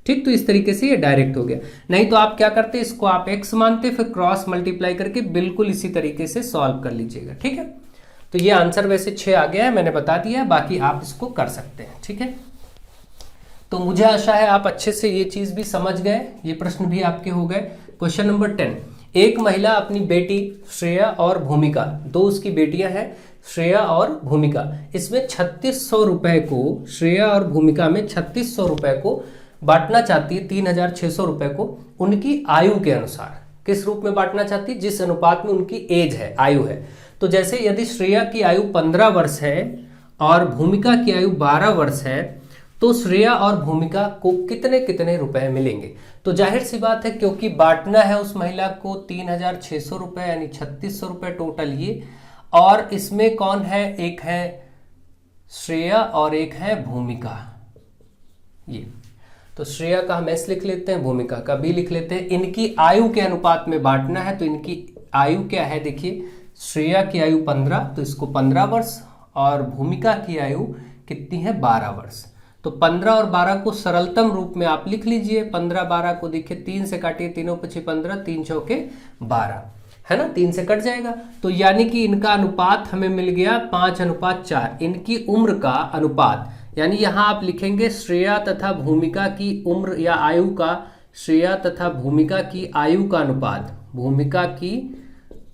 ठीक, तो इस तरीके से ये डायरेक्ट हो गया। नहीं तो आप क्या करते, इसको आप x मानते, फिर क्रॉस मल्टीप्लाई करके बिल्कुल इसी तरीके से सॉल्व कर लीजिएगा। ठीक है, तो ये आंसर वैसे 6 आ गया है, मैंने बता दिया है, बाकी आप इसको कर सकते हैं। ठीक है, तो मुझे आशा है आप अच्छे से ये चीज भी समझ गए, ये प्रश्न भी आपके हो गए। क्वेश्चन नंबर 10, एक महिला अपनी बेटी श्रेया और भूमिका, दो उसकी बेटियां हैं श्रेया और भूमिका, इसमें 3600 रुपए को, श्रेया और भूमिका में 3600 रुपए को बांटना चाहती है, 3600 रुपए को उनकी आयु के अनुसार। किस रूप में बांटना चाहती है, जिस अनुपात में उनकी एज है, आयु है। तो जैसे यदि श्रेया की आयु 15 वर्ष है और भूमिका की आयु 12 वर्ष है, तो श्रेया और भूमिका को कितने कितने रुपए मिलेंगे। तो जाहिर सी बात है, क्योंकि बांटना है उस महिला को 3600 रुपए, यानी 3600 रुपए टोटल ये, और इसमें कौन है, एक है श्रेया और एक है भूमिका, ये। तो श्रेया का हम S लिख लेते हैं, भूमिका का B लिख लेते हैं। इनकी आयु के अनुपात में बांटना है, तो इनकी आयु क्या है, देखिए श्रेया की आयु 15, तो इसको 15 वर्ष, और भूमिका की आयु कितनी है, 12 वर्ष। तो 15 और 12 को सरलतम रूप में आप लिख लीजिए। 15 12 को देखिए 3 से काटिए, तीनों पछी 15, 3 चौके 12, है ना, 3 से कट जाएगा। तो यानी कि इनका अनुपात हमें मिल गया 5:4। इनकी उम्र का अनुपात, यानी यहाँ आप लिखेंगे श्रेया तथा भूमिका की उम्र या आयु का, श्रेया तथा भूमिका की आयु का अनुपात, भूमिका की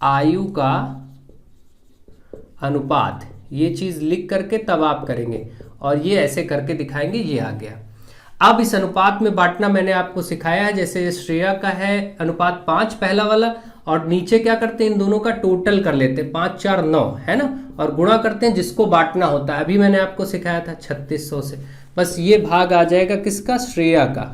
आयु का अनुपात, ये चीज लिख करके तब आप करेंगे, और ये ऐसे करके दिखाएंगे, ये आ गया। अब इस अनुपात में बांटना मैंने आपको सिखाया है। जैसे श्रेया का है अनुपात 5 पहला वाला, और नीचे क्या करते हैं, इन दोनों का टोटल कर लेते हैं, 5 4 9, है ना, और गुणा करते हैं जिसको बांटना होता है। अभी मैंने आपको सिखाया था 3600 से। बस ये भाग आ जाएगा किसका, श्रेया का,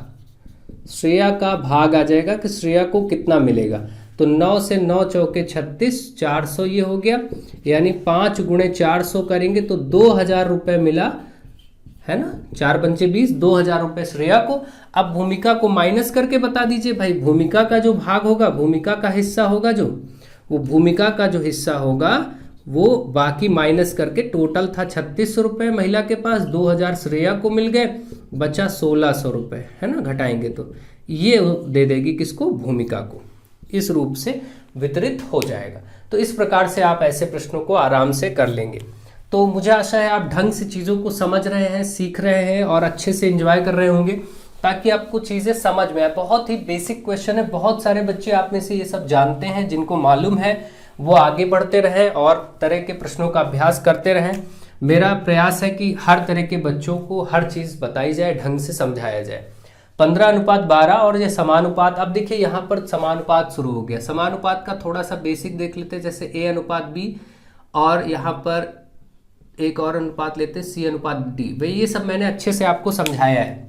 श्रेया का भाग आ जाएगा कि श्रेया को कितना मिलेगा। तो 9 से 9 चौके 36, 400 ये हो गया, यानी 5 गुणे 400 करेंगे तो 2000 रुपये मिला, है ना, 4 पंचे 20, 2000 रुपये श्रेया को। अब भूमिका को माइनस करके बता दीजिए भाई, भूमिका का जो भाग होगा, भूमिका का हिस्सा होगा जो, वो भूमिका का जो हिस्सा होगा वो बाकी माइनस करके, टोटल था 3600 रुपये महिला के पास, 2000 श्रेया को मिल गए, बचा 1600 रुपये, है ना, घटाएंगे तो ये दे देगी किसको, भूमिका को। इस रूप से वितरित हो जाएगा। तो इस प्रकार से आप ऐसे प्रश्नों को आराम से कर लेंगे। तो मुझे आशा है आप ढंग से चीज़ों को समझ रहे हैं, सीख रहे हैं और अच्छे से एंजॉय कर रहे होंगे, ताकि आपको चीज़ें समझ में आए। बहुत ही बेसिक क्वेश्चन है, बहुत सारे बच्चे आप में से ये सब जानते हैं, जिनको मालूम है वो आगे बढ़ते रहें और तरह के प्रश्नों का अभ्यास करते रहें। मेरा प्रयास है कि हर तरह के बच्चों को हर चीज़ बताई जाए, ढंग से समझाया जाए। 15:12 और ये समानुपात। अब देखिए यहाँ पर समानुपात शुरू हो गया। समानुपात का थोड़ा सा बेसिक देख लेते हैं, जैसे A:B, और यहाँ पर एक और अनुपात लेते हैं C:D। भाई ये सब मैंने अच्छे से आपको समझाया है।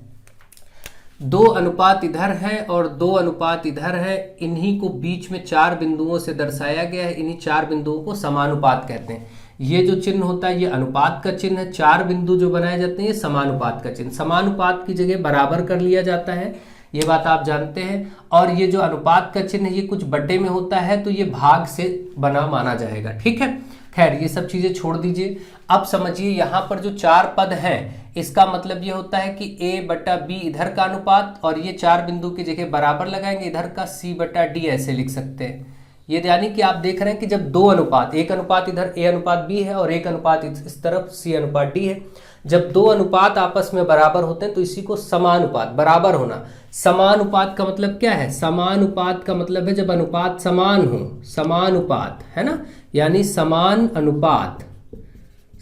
2 अनुपात इधर है और 2 अनुपात इधर है, इन्हीं को बीच में 4 बिंदुओं से दर्शाया गया है। इन्हीं 4 बिंदुओं को समानुपात कहते हैं। ये जो चिन्ह होता है ये अनुपात का चिन्ह है, 4 बिंदु जो बनाए जाते हैं ये समानुपात का चिन्ह। समानुपात की जगह बराबर कर लिया जाता है, ये बात आप जानते हैं। और ये जो अनुपात का चिन्ह ये कुछ बटे में होता है, तो ये भाग से बना माना जाएगा, ठीक है। खैर ये सब चीजें छोड़ दीजिए। अब समझिए यहाँ पर जो 4 पद हैं, इसका मतलब ये होता है कि A/B इधर का अनुपात, और ये 4 बिंदु की जगह बराबर लगाएंगे, इधर का C/D ऐसे लिख सकते हैं। ये यानी कि आप देख रहे हैं कि जब 2 अनुपात, एक अनुपात इधर A:B है और एक अनुपात इस तरफ C/D है, जब 2 अनुपात आपस में बराबर होते हैं तो इसी को समानुपात, बराबर होना। समानुपात का मतलब क्या है, समानुपात का मतलब है जब अनुपात समान हो, समानुपात, है ना, यानी समान अनुपात,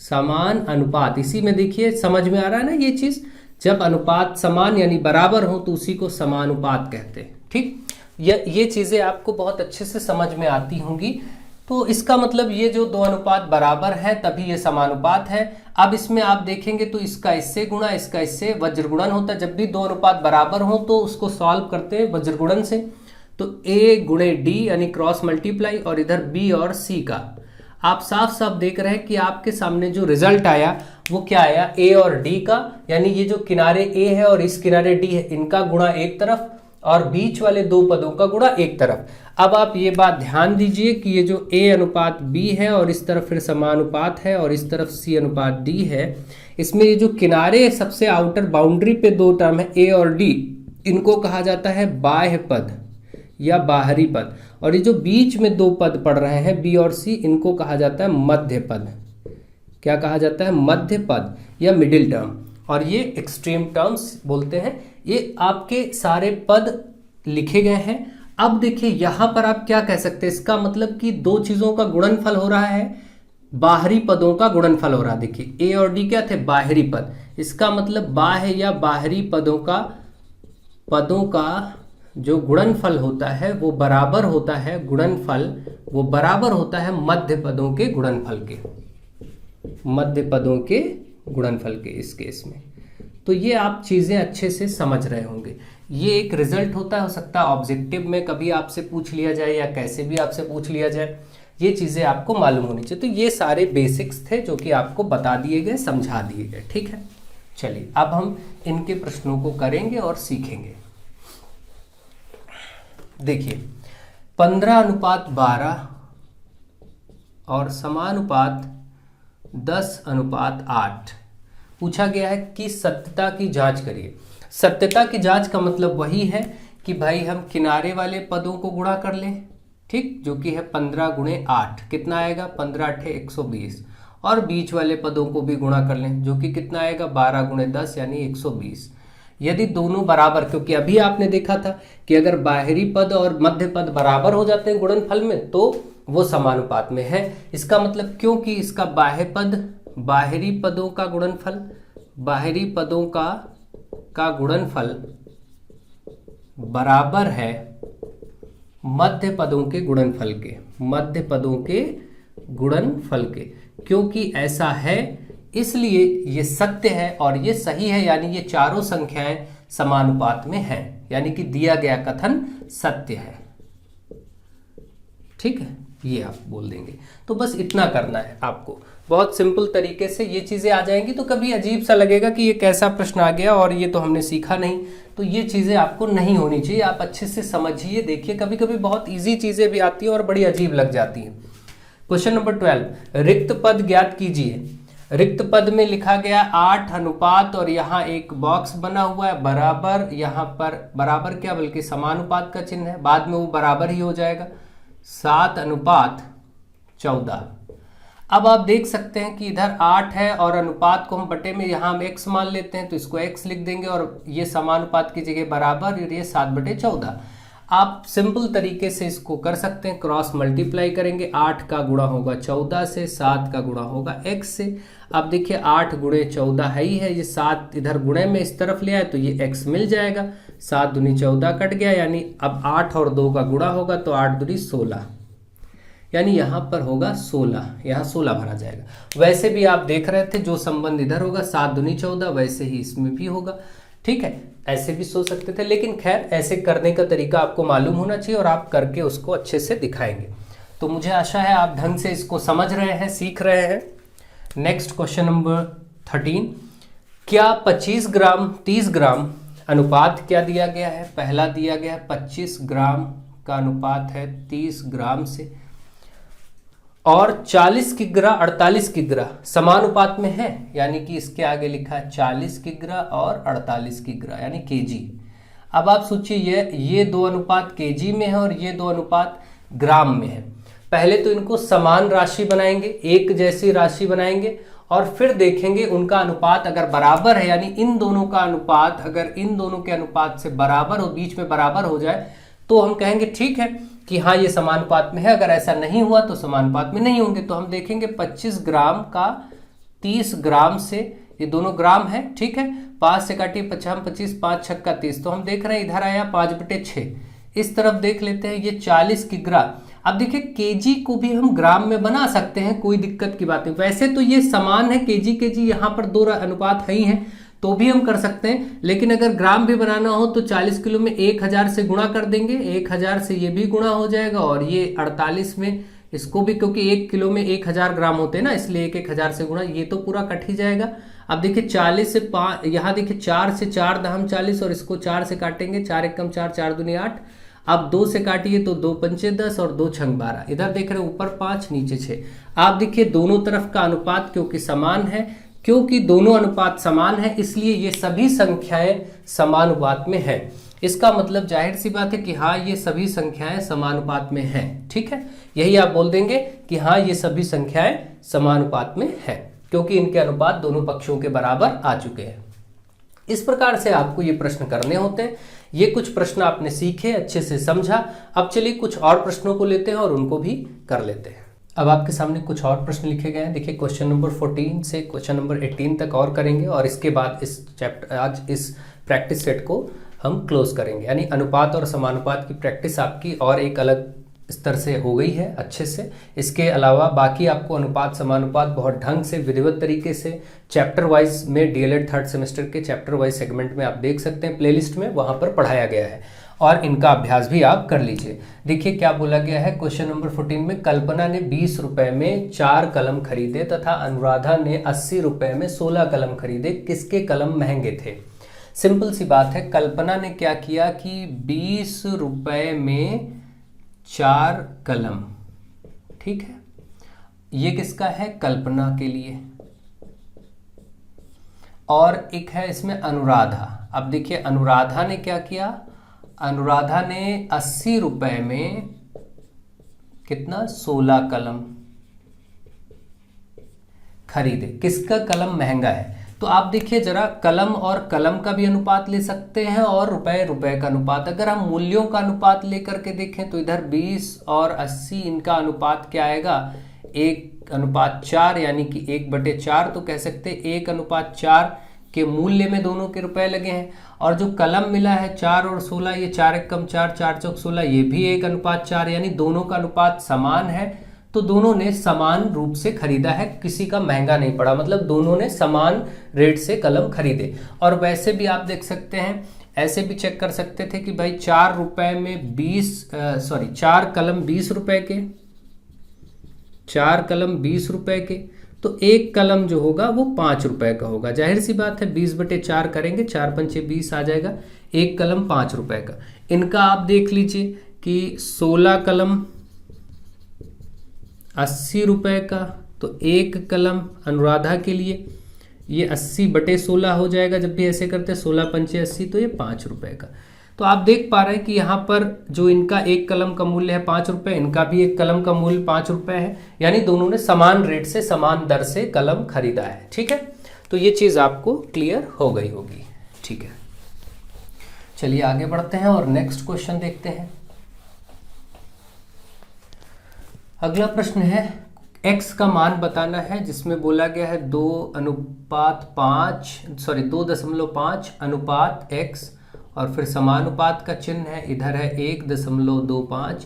समान अनुपात। इसी में देखिए समझ में आ रहा है ना ये चीज, जब अनुपात समान यानी बराबर हो तो उसी को समानुपात कहते हैं, ठीक। ये चीजें आपको बहुत अच्छे से समझ में आती होंगी। तो इसका मतलब ये जो 2 अनुपात बराबर है तभी ये समानुपात है। अब इसमें आप देखेंगे तो इसका इससे गुणा, इसका इससे वज्रगुणन होता है। जब भी 2 अनुपात बराबर हो तो उसको सॉल्व करते हैं वज्रगुणन से। तो A×D यानी क्रॉस मल्टीप्लाई, और इधर B और C का आप साफ साफ देख रहे हैं कि आपके सामने जो रिजल्ट आया वो क्या आया, A और D का, यानी ये जो किनारे A है और इस किनारे D है, इनका गुणा एक तरफ और बीच वाले 2 पदों का गुणा एक तरफ। अब आप ये बात ध्यान दीजिए कि ये जो A/B है और इस तरफ फिर समानुपात है और इस तरफ C/D है, इसमें ये जो किनारे सबसे आउटर बाउंड्री पे 2 टर्म है A और D, इनको कहा जाता है बाह्य पद या बाहरी पद, और ये जो बीच में 2 पद पड़ रहे हैं B और C, इनको कहा जाता है मध्य पद। क्या कहा जाता है, मध्य पद या मिडिल टर्म, और ये एक्सट्रीम टर्म्स बोलते हैं। ये आपके सारे पद लिखे गए हैं। अब देखिए यहाँ पर आप क्या कह सकते हैं, इसका मतलब कि 2 चीजों का गुणनफल हो रहा है, बाहरी पदों का गुणनफल हो रहा है। देखिए A और D क्या थे, बाहरी पद, इसका मतलब बाह्य या बाहरी पदों का जो गुणनफल होता है वो बराबर होता है, गुणनफल वो बराबर होता है मध्य पदों के गुणनफल के, मध्य पदों के गुणनफल के इस केस में। तो ये आप चीज़ें अच्छे से समझ रहे होंगे। ये एक रिजल्ट होता है, हो सकता है ऑब्जेक्टिव में कभी आपसे पूछ लिया जाए या कैसे भी आपसे पूछ लिया जाए, ये चीज़ें आपको मालूम होनी चाहिए। तो ये सारे बेसिक्स थे जो कि आपको बता दिए गए, समझा दिए गए, ठीक है। चलिए अब हम इनके प्रश्नों को करेंगे और सीखेंगे। देखिए 15:12 और समानुपात 10:8 पूछा गया है कि सत्यता की जांच करिए। सत्यता की जांच का मतलब वही है कि भाई हम किनारे वाले पदों को गुणा कर लें, ठीक, जो कि है 15 × 8 कितना आएगा 15 × 8 = 120, और बीच वाले पदों को भी गुणा कर लें जो कि कितना आएगा 12 × 10 यानी 120। यदि दोनों बराबर, क्योंकि अभी आपने देखा था कि अगर बाहरी पद और मध्य पद बराबर हो जाते हैं गुणनफल में तो वो समानुपात में है। इसका मतलब क्योंकि इसका बाहरी पदों का गुणनफल, बाहरी पदों का गुणनफल बराबर है मध्य पदों के गुणनफल के, मध्य पदों के गुणनफल के। क्योंकि ऐसा है इसलिए ये सत्य है और ये सही है, यानी ये चारों संख्याएं समानुपात में हैं, यानी कि दिया गया कथन सत्य है। ठीक है, ये आप बोल देंगे। तो बस इतना करना है आपको, बहुत सिंपल तरीके से ये चीज़ें आ जाएंगी। तो कभी अजीब सा लगेगा कि ये कैसा प्रश्न आ गया और ये तो हमने सीखा नहीं, तो ये चीज़ें आपको नहीं होनी चाहिए। आप अच्छे से समझिए, देखिए कभी कभी बहुत इजी चीज़ें भी आती हैं और बड़ी अजीब लग जाती हैं। क्वेश्चन नंबर 12, रिक्त पद ज्ञात कीजिए। रिक्त पद में लिखा गया 8 अनुपात और यहाँ एक बॉक्स बना हुआ है बराबर, यहाँ पर बराबर क्या बल्कि समानुपात का चिन्ह है, बाद में वो बराबर ही हो जाएगा 7:14। अब आप देख सकते हैं कि इधर 8 है और अनुपात को हम बटे में यहाँ हम x मान लेते हैं, तो इसको x लिख देंगे और ये समानुपात की जगह बराबर और ये 7/14। आप सिंपल तरीके से इसको कर सकते हैं, क्रॉस मल्टीप्लाई करेंगे, 8 का गुणा होगा 14 से, 7 का गुणा होगा x से। अब देखिए 8 × 14 है ही है, ये 7 इधर गुणे में इस तरफ ले आए तो ये x मिल जाएगा, 7 दूनी 14 कट गया, यानी अब 8 और 2 का गुणा होगा तो 8 दूनी 16, यानी यहाँ पर होगा 16, यहाँ 16 भरा जाएगा। वैसे भी आप देख रहे थे जो संबंध इधर होगा 7 दूनी 14 वैसे ही इसमें भी होगा। ठीक है, ऐसे भी सोच सकते थे, लेकिन खैर ऐसे करने का तरीका आपको मालूम होना चाहिए और आप करके उसको अच्छे से दिखाएंगे। तो मुझे आशा है आप ढंग से इसको समझ रहे हैं, सीख रहे हैं। नेक्स्ट क्वेश्चन नंबर 13, क्या 25 ग्राम 30 ग्राम अनुपात क्या दिया गया है? पहला दिया गया है 25 ग्राम का अनुपात है 30 ग्राम से, और 40 किग्रा 48 किग्रा समानुपात में है, यानी कि इसके आगे लिखा है 40 किग्रा और 48 किग्रा यानी केजी। अब आप सोचिए ये दो अनुपात केजी में है और ये दो अनुपात ग्राम में है। पहले तो इनको समान राशि बनाएंगे, एक जैसी राशि बनाएंगे और फिर देखेंगे उनका अनुपात अगर बराबर है, यानी इन दोनों का अनुपात अगर इन दोनों के अनुपात से बराबर हो, बीच में बराबर हो जाए तो हम कहेंगे ठीक है कि हाँ ये समानुपात में है। अगर ऐसा नहीं हुआ तो समानुपात में नहीं होंगे। तो हम देखेंगे 25 ग्राम का 30 ग्राम से, ये दोनों ग्राम है, ठीक है, 5 से काटिए 50 25, 5 छक्का 30, तो हम देख रहे हैं इधर आया 5/6। इस तरफ देख लेते हैं ये 40 किग्रा। अब देखिए केजी को भी हम ग्राम में बना सकते हैं, कोई दिक्कत की बात नहीं। वैसे तो ये समान है, केजी यहाँ पर दो अनुपात है ही हैं तो भी हम कर सकते हैं, लेकिन अगर ग्राम भी बनाना हो तो 40 किलो में 1000 से गुणा कर देंगे, 1000 से ये भी गुणा हो जाएगा और ये 48 में इसको भी, क्योंकि 1 किलो में 1000 ग्राम होते हैं ना, इसलिए 1000 से गुणा, ये तो पूरा कट ही जाएगा। अब देखिए 40 से 5, यहाँ देखिए 4 से 4 दहम 40 और इसको 4 से काटेंगे, 4 एकम 4, 4 दूनी 8। अब 2 से काटिए तो 2 पंचे 10 और 2 छंग 12। इधर देख रहे हैं ऊपर 5 नीचे 6। आप देखिए दोनों तरफ का अनुपात क्योंकि समान है, क्योंकि दोनों अनुपात समान है इसलिए ये सभी संख्याएं समानुपात में हैं। इसका मतलब जाहिर सी बात है कि हाँ ये सभी संख्याएं समानुपात में हैं। ठीक है, यही आप बोल देंगे कि हाँ ये सभी संख्याएं समानुपात में हैं, क्योंकि इनके अनुपात दोनों पक्षों के बराबर आ चुके हैं। इस प्रकार से आपको ये प्रश्न करने होते हैं। ये कुछ प्रश्न आपने सीखे, अच्छे से समझा। अब चलिए कुछ और प्रश्नों को लेते हैं और उनको भी कर लेते हैं। अब आपके सामने कुछ और प्रश्न लिखे गए हैं। देखिए क्वेश्चन नंबर 14 से क्वेश्चन नंबर 18 तक और करेंगे और इसके बाद इस चैप्टर आज इस प्रैक्टिस सेट को हम क्लोज करेंगे। यानी अनुपात और समानुपात की प्रैक्टिस आपकी और एक अलग स्तर से हो गई है अच्छे से। इसके अलावा बाकी आपको अनुपात समानुपात बहुत ढंग से विधिवत तरीके से चैप्टर वाइज में डीएलएड थर्ड सेमेस्टर के चैप्टर वाइज सेगमेंट में आप देख सकते हैं, प्लेलिस्ट में वहाँ पर पढ़ाया गया है। और इनका अभ्यास भी आप कर लीजिए। देखिए क्या बोला गया है क्वेश्चन नंबर 14 में, कल्पना ने 20 रुपए में 4 कलम खरीदे तथा अनुराधा ने 80 रुपए में 16 कलम खरीदे, किसके कलम महंगे थे? सिंपल सी बात है, कल्पना ने क्या किया कि 20 रुपए में 4 कलम, ठीक है, ये किसका है? कल्पना के लिए। और एक है इसमें अनुराधा। अब देखिए अनुराधा ने क्या किया, अनुराधा ने 80 रुपए में कितना? 16 कलम खरीदे। किसका कलम महंगा है? तो आप देखिए जरा, कलम और कलम का भी अनुपात ले सकते हैं और रुपए रुपए का अनुपात। अगर हम मूल्यों का अनुपात लेकर के देखें तो इधर 20 और 80 इनका अनुपात क्या आएगा? 1:4, यानी कि 1/4। तो कह सकते हैं 1:4 के मूल्य में दोनों के रुपए लगे हैं। और जो कलम मिला है 4 और 16, ये 4 1 कम 4, 4 चौक 16, ये भी 1:4, यानी दोनों का अनुपात समान है। तो दोनों ने समान रूप से खरीदा है, किसी का महंगा नहीं पड़ा, मतलब दोनों ने समान रेट से कलम खरीदे। और वैसे भी आप देख सकते हैं, ऐसे भी चेक कर सकते थे कि भाई 4 रुपए में 4 कलम 20 रुपए के, 4 कलम 20 रुपए के, तो एक कलम जो होगा वो 5 रुपए का होगा। जाहिर सी बात है 20/4 करेंगे, 4 पंचे 20 आ जाएगा, एक कलम 5 रुपए का। इनका आप देख लीजिए कि 16 कलम 80 रुपए का, तो एक कलम अनुराधा के लिए ये 80/16 हो जाएगा। जब भी ऐसे करते हैं 16 पंचे 80, तो ये 5 रुपए का। तो आप देख पा रहे हैं कि यहाँ पर जो इनका एक कलम का मूल्य है 5 रुपए, इनका भी एक कलम का मूल्य 5 रुपए है, यानी दोनों ने समान रेट से समान दर से कलम खरीदा है। ठीक है, तो ये चीज़ आपको क्लियर हो गई होगी। ठीक है, चलिए आगे बढ़ते हैं और नेक्स्ट क्वेश्चन देखते हैं। अगला प्रश्न है, x का मान बताना है, जिसमें बोला गया है 2:5 अनुपात x, और फिर समानुपात का चिन्ह है, इधर है 1.25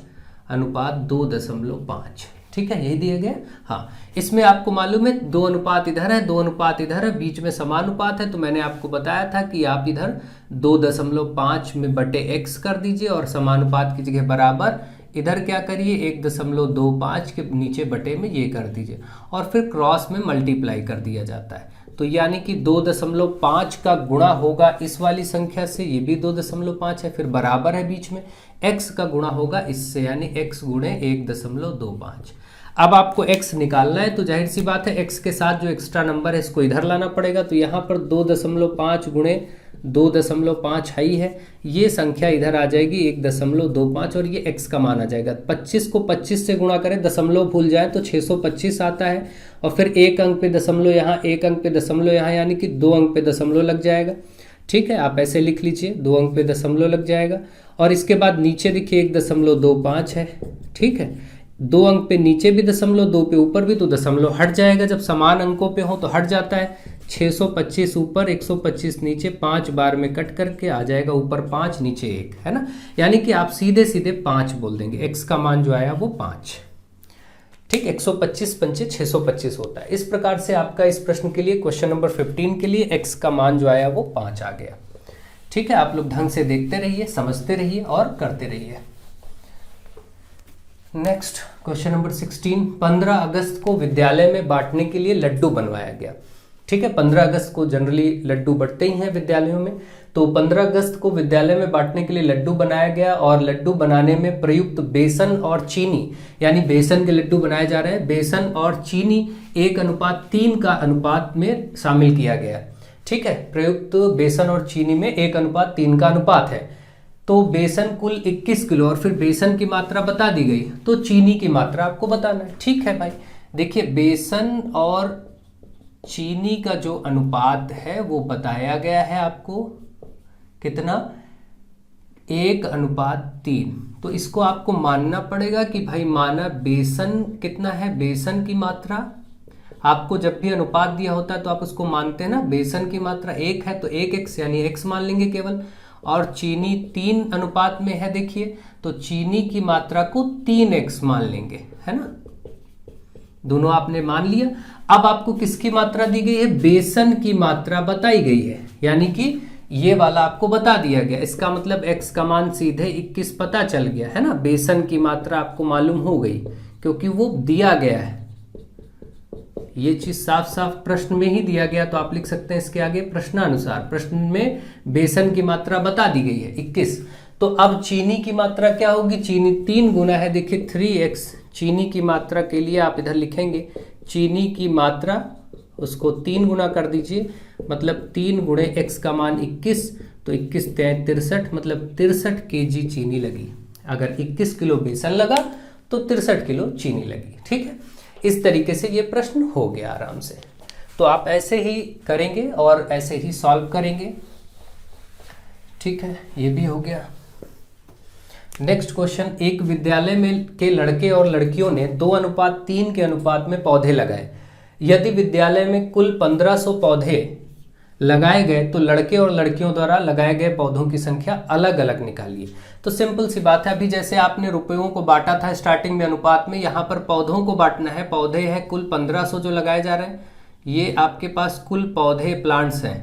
अनुपात 2.5। ठीक है, यही दिया गया। हाँ, इसमें आपको मालूम है 2 अनुपात इधर है, 2 अनुपात इधर है, बीच में समानुपात है। तो मैंने आपको बताया था कि आप इधर 2.5 में बटे x कर दीजिए और समानुपात की जगह बराबर इधर क्या करिए 1.25 के नीचे बटे में ये कर दीजिए, और फिर क्रॉस में मल्टीप्लाई कर दिया जाता है। तो यानी कि 2.5 का गुणा होगा इस वाली संख्या से, ये भी 2.5 है, फिर बराबर है बीच में, x का गुणा होगा इससे, यानी x गुणे 1.25। अब आपको x निकालना है, तो जाहिर सी बात है x के साथ जो एक्स्ट्रा नंबर है इसको इधर लाना पड़ेगा। तो यहाँ पर 2.5 गुणे 2.5 हाई है, ये संख्या इधर आ जाएगी 1.25 और ये x का मान आ जाएगा। 25 को 25 से गुणा करें, दशमलव भूल जाए तो 625 आता है, और फिर एक अंक पे दशमलव यहाँ, एक अंक पे दशमलव यहाँ, यानी कि 2 अंक पे दशमलव लग जाएगा। ठीक है, आप ऐसे लिख लीजिए, 2 अंक पे दशमलव लग जाएगा। और इसके बाद नीचे देखिए 1.25 है। ठीक है, 2 अंक पे नीचे भी दशमलव, 2 पे ऊपर भी, तो दशमलव हट जाएगा। जब समान अंकों पे हो तो हट जाता है। 625 ऊपर 125 नीचे, 5 बार में कट करके आ जाएगा ऊपर 5 नीचे 1, है ना। यानी कि आप सीधे सीधे 5 बोल देंगे, x का मान जो आया वो 5। ठीक, 125 पंचे 625 होता है। इस प्रकार से आपका इस प्रश्न के लिए, क्वेश्चन नंबर 15 के लिए x का मान जो आया वो 5 आ गया। ठीक है, आप लोग ढंग से देखते रहिए, समझते रहिए और करते रहिए। नेक्स्ट क्वेश्चन नंबर 16, 15 अगस्त को विद्यालय में बांटने के लिए लड्डू बनवाया गया। ठीक है, 15 अगस्त को जनरली लड्डू बंटते ही हैं विद्यालयों में। तो 15 अगस्त को विद्यालय में बांटने के लिए लड्डू बनाया गया, और लड्डू बनाने में प्रयुक्त बेसन और चीनी, यानी बेसन के लड्डू बनाए जा रहे हैं, बेसन और चीनी 1:3 का अनुपात में शामिल किया गया। ठीक है, प्रयुक्त बेसन और चीनी में 1:3 का अनुपात है। तो बेसन कुल 21 किलो, और फिर बेसन की मात्रा बता दी गई, तो चीनी की मात्रा आपको बताना है। ठीक है भाई, देखिए बेसन और चीनी का जो अनुपात है वो बताया गया है आपको, कितना? 1:3। तो इसको आपको मानना पड़ेगा कि भाई माना बेसन कितना है, बेसन की मात्रा आपको जब भी अनुपात दिया होता है तो आप उसको मानते हैं ना, बेसन की मात्रा 1 है तो 1x यानी x मान लेंगे केवल, और चीनी 3 अनुपात में है देखिए, तो चीनी की मात्रा को 3x मान लेंगे, है ना। दोनों आपने मान लिया। अब आपको किसकी मात्रा दी गई है? बेसन की मात्रा बताई गई है, यानी कि ये वाला आपको बता दिया गया, इसका मतलब x का मान सीधे 21 पता चल गया है ना। बेसन की मात्रा आपको मालूम हो गई क्योंकि वो दिया गया है, ये चीज साफ साफ प्रश्न में ही दिया गया, तो आप लिख सकते हैं इसके आगे प्रश्नानुसार। प्रश्न में बेसन की मात्रा बता दी गई है 21। तो अब चीनी की मात्रा क्या होगी, चीनी 3 गुना है, देखिए 3x चीनी की मात्रा के लिए आप इधर लिखेंगे चीनी की मात्रा, उसको 3 गुना कर दीजिए, मतलब 3 गुणे x का मान 21, तो 21 63, मतलब 63 kg चीनी लगी। अगर 21 किलो बेसन लगा तो 63 किलो चीनी लगी। ठीक है, इस तरीके से ये प्रश्न हो गया आराम से। तो आप ऐसे ही करेंगे और ऐसे ही सॉल्व करेंगे। ठीक है, ये भी हो गया। नेक्स्ट क्वेश्चन, एक विद्यालय में के लड़के और लड़कियों ने 2:3 के अनुपात में पौधे लगाए। यदि विद्यालय में कुल 1500 पौधे लगाए गए तो लड़के और लड़कियों द्वारा लगाए गए पौधों की संख्या अलग अलग निकालिए। तो सिंपल सी बात है, अभी जैसे आपने रुपयों को बांटा था स्टार्टिंग में अनुपात में, यहाँ पर पौधों को बांटना है। पौधे हैं कुल 1500 जो लगाए जा रहे हैं, ये आपके पास कुल पौधे प्लांट्स हैं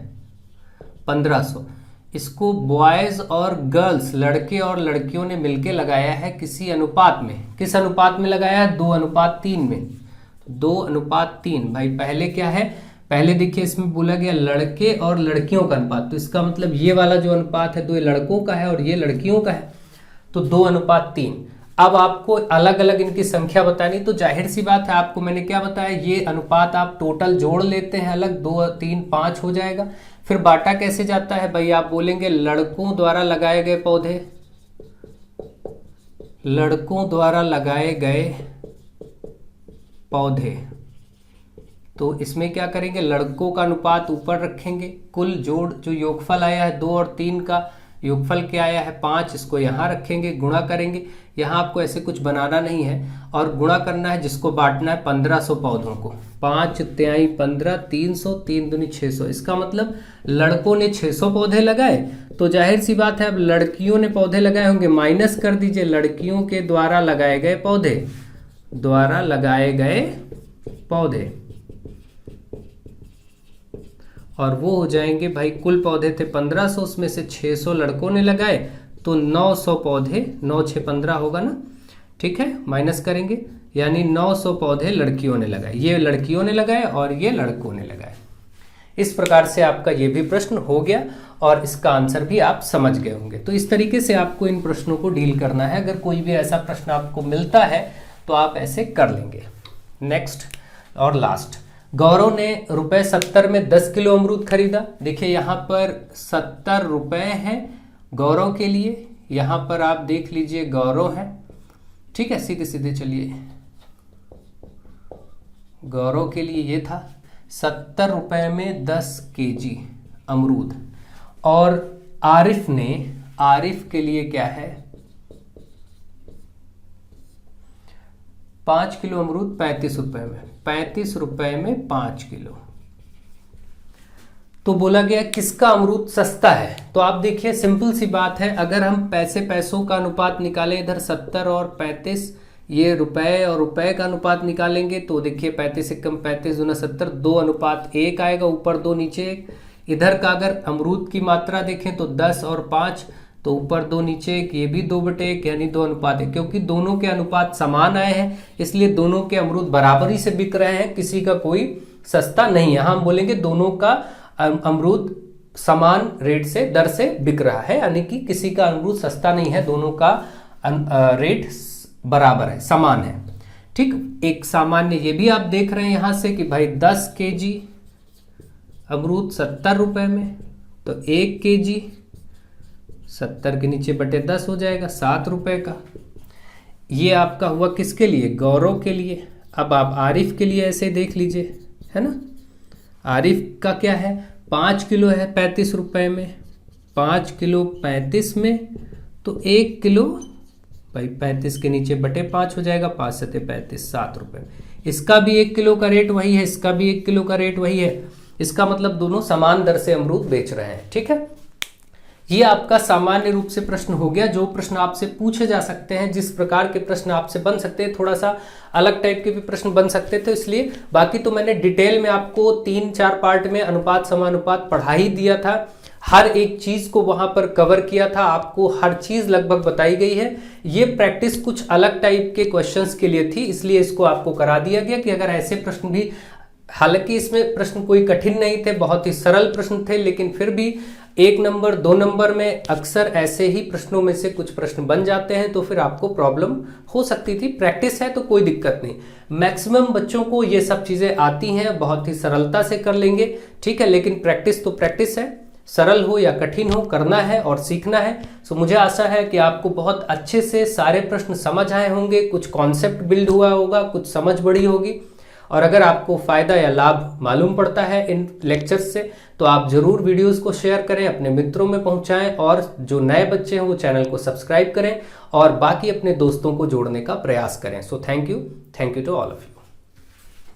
1500। इसको बॉयज और गर्ल्स लड़के और लड़कियों ने मिलकर लगाया है किसी अनुपात में। किस अनुपात में लगाया है, 2:3 में। 2:3 भाई, पहले क्या है, पहले देखिए इसमें बोला गया लड़के और लड़कियों का अनुपात, तो इसका मतलब ये वाला जो अनुपात है, 2 लड़कों का है और ये लड़कियों का है, तो 2:3। अब आपको अलग अलग इनकी संख्या बतानी, तो जाहिर सी बात है आपको मैंने क्या बताया, ये अनुपात आप टोटल जोड़ लेते हैं अलग, 2, 3, 5 हो जाएगा। फिर बांटा कैसे जाता है भाई, आप बोलेंगे लड़कों द्वारा लगाए गए पौधे, लड़कों द्वारा लगाए गए पौधे, तो इसमें क्या करेंगे, लड़कों का अनुपात ऊपर रखेंगे, कुल जोड़ जो योगफल आया है 2 और 3 का योगफल क्या आया है 5, इसको यहाँ रखेंगे, गुणा करेंगे। यहाँ आपको ऐसे कुछ बनाना नहीं है और गुणा करना है, जिसको बांटना है 1500 पौधों को। 5 तिहाई 15, 300, 3 दूनी 600। इसका मतलब लड़कों ने 600 पौधे लगाए, तो जाहिर सी बात है अब लड़कियों ने पौधे लगाए होंगे, माइनस कर दीजिए लड़कियों के द्वारा लगाए गए पौधे, द्वारा लगाए गए पौधे, और वो हो जाएंगे भाई, कुल पौधे थे 1500, उसमें से 600 लड़कों ने लगाए, तो 900 पौधे, 9 6 15 होगा ना। ठीक है, माइनस करेंगे, यानी 900 पौधे लड़कियों ने लगाए, ये लड़कियों ने लगाए और ये लड़कों ने लगाए। इस प्रकार से आपका ये भी प्रश्न हो गया और इसका आंसर भी आप समझ गए होंगे। तो इस तरीके से आपको इन प्रश्नों को डील करना है। अगर कोई भी ऐसा प्रश्न आपको मिलता है तो आप ऐसे कर लेंगे। नेक्स्ट और लास्ट, गौरव ने ₹70 में 10 किलो अमरूद खरीदा। देखिए यहाँ पर 70 रुपए हैं गौरव के लिए, यहाँ पर आप देख लीजिए गौरव है। ठीक है, सीधे सीधे चलिए, गौरव के लिए ये था 70 रुपए में 10 केजी अमरूद, और आरिफ के लिए क्या है 5 किलो अमरूद 35 रुपए में, 35 रुपए में 5 किलो। तो बोला गया किसका अमरूद सस्ता है। तो आप देखिए सिंपल सी बात है, अगर हम पैसों का अनुपात निकालें, इधर 70 और 35, ये रुपए और रुपए का अनुपात निकालेंगे, तो देखिए 35 से कम 35 दूना 70, 2:1 आएगा, ऊपर 2 नीचे 1। इधर का अगर अमरूद की मात्रा देखें तो 10 और 5, तो ऊपर 2 नीचे 1, ये भी 2/1 यानी 2:1। क्योंकि दोनों के अनुपात समान आए हैं, इसलिए दोनों के अमरूद बराबरी से बिक रहे हैं, किसी का कोई सस्ता नहीं है। हम बोलेंगे दोनों का अमरूद समान रेट से दर से बिक रहा है, यानी कि किसी का अमरूद सस्ता नहीं है, दोनों का रेट बराबर है, समान है। ठीक, एक सामान्य ये भी आप देख रहे हैं यहां से कि भाई 10 केजी अमरूद 70 रुपए में, तो 1 केजी 70 के नीचे बटे 10 हो जाएगा 7 रुपए का। ये आपका हुआ किसके लिए, गौरव के लिए। अब आप आरिफ के लिए ऐसे देख लीजिए, है ना। आरिफ का क्या है 5 किलो है 35 रुपए में, 5 किलो 35 में, तो 1 किलो भाई 35 के नीचे बटे 5 हो जाएगा, 5 सते 35, 7 रुपए। इसका भी 1 किलो का रेट वही है, इसका भी 1 किलो का रेट वही है। इसका मतलब दोनों समान दर से अमरूद बेच रहे हैं। ठीक है, ये आपका सामान्य रूप से प्रश्न हो गया। जो प्रश्न आपसे पूछे जा सकते हैं, जिस प्रकार के प्रश्न आपसे बन सकते हैं, थोड़ा सा अलग टाइप के भी प्रश्न बन सकते थे, इसलिए बाकी तो मैंने डिटेल में आपको 3-4 पार्ट में अनुपात समानुपात पढ़ा ही दिया था। हर एक चीज को वहां पर कवर किया था, आपको हर चीज लगभग बताई गई है। ये प्रैक्टिस कुछ अलग टाइप के क्वेश्चंस के लिए थी, इसलिए इसको आपको करा दिया गया कि अगर ऐसे प्रश्न भी, हालांकि इसमें प्रश्न कोई कठिन नहीं थे, बहुत ही सरल प्रश्न थे, लेकिन फिर भी 1 नंबर 2 नंबर में अक्सर ऐसे ही प्रश्नों में से कुछ प्रश्न बन जाते हैं, तो फिर आपको प्रॉब्लम हो सकती थी। प्रैक्टिस है तो कोई दिक्कत नहीं, मैक्सिमम बच्चों को ये सब चीजें आती हैं, बहुत ही सरलता से कर लेंगे, ठीक है। लेकिन प्रैक्टिस तो प्रैक्टिस है, सरल हो या कठिन हो, करना है और सीखना है। सो मुझे आशा है कि आपको बहुत अच्छे से सारे प्रश्न समझ आए होंगे, कुछ कॉन्सेप्ट बिल्ड हुआ होगा, कुछ समझ बढ़ी होगी। और अगर आपको फायदा या लाभ मालूम पड़ता है इन लेक्चर्स से, तो आप जरूर वीडियोस को शेयर करें, अपने मित्रों में पहुंचाएं, और जो नए बच्चे हैं वो चैनल को सब्सक्राइब करें और बाकी अपने दोस्तों को जोड़ने का प्रयास करें। So thank you to all of you.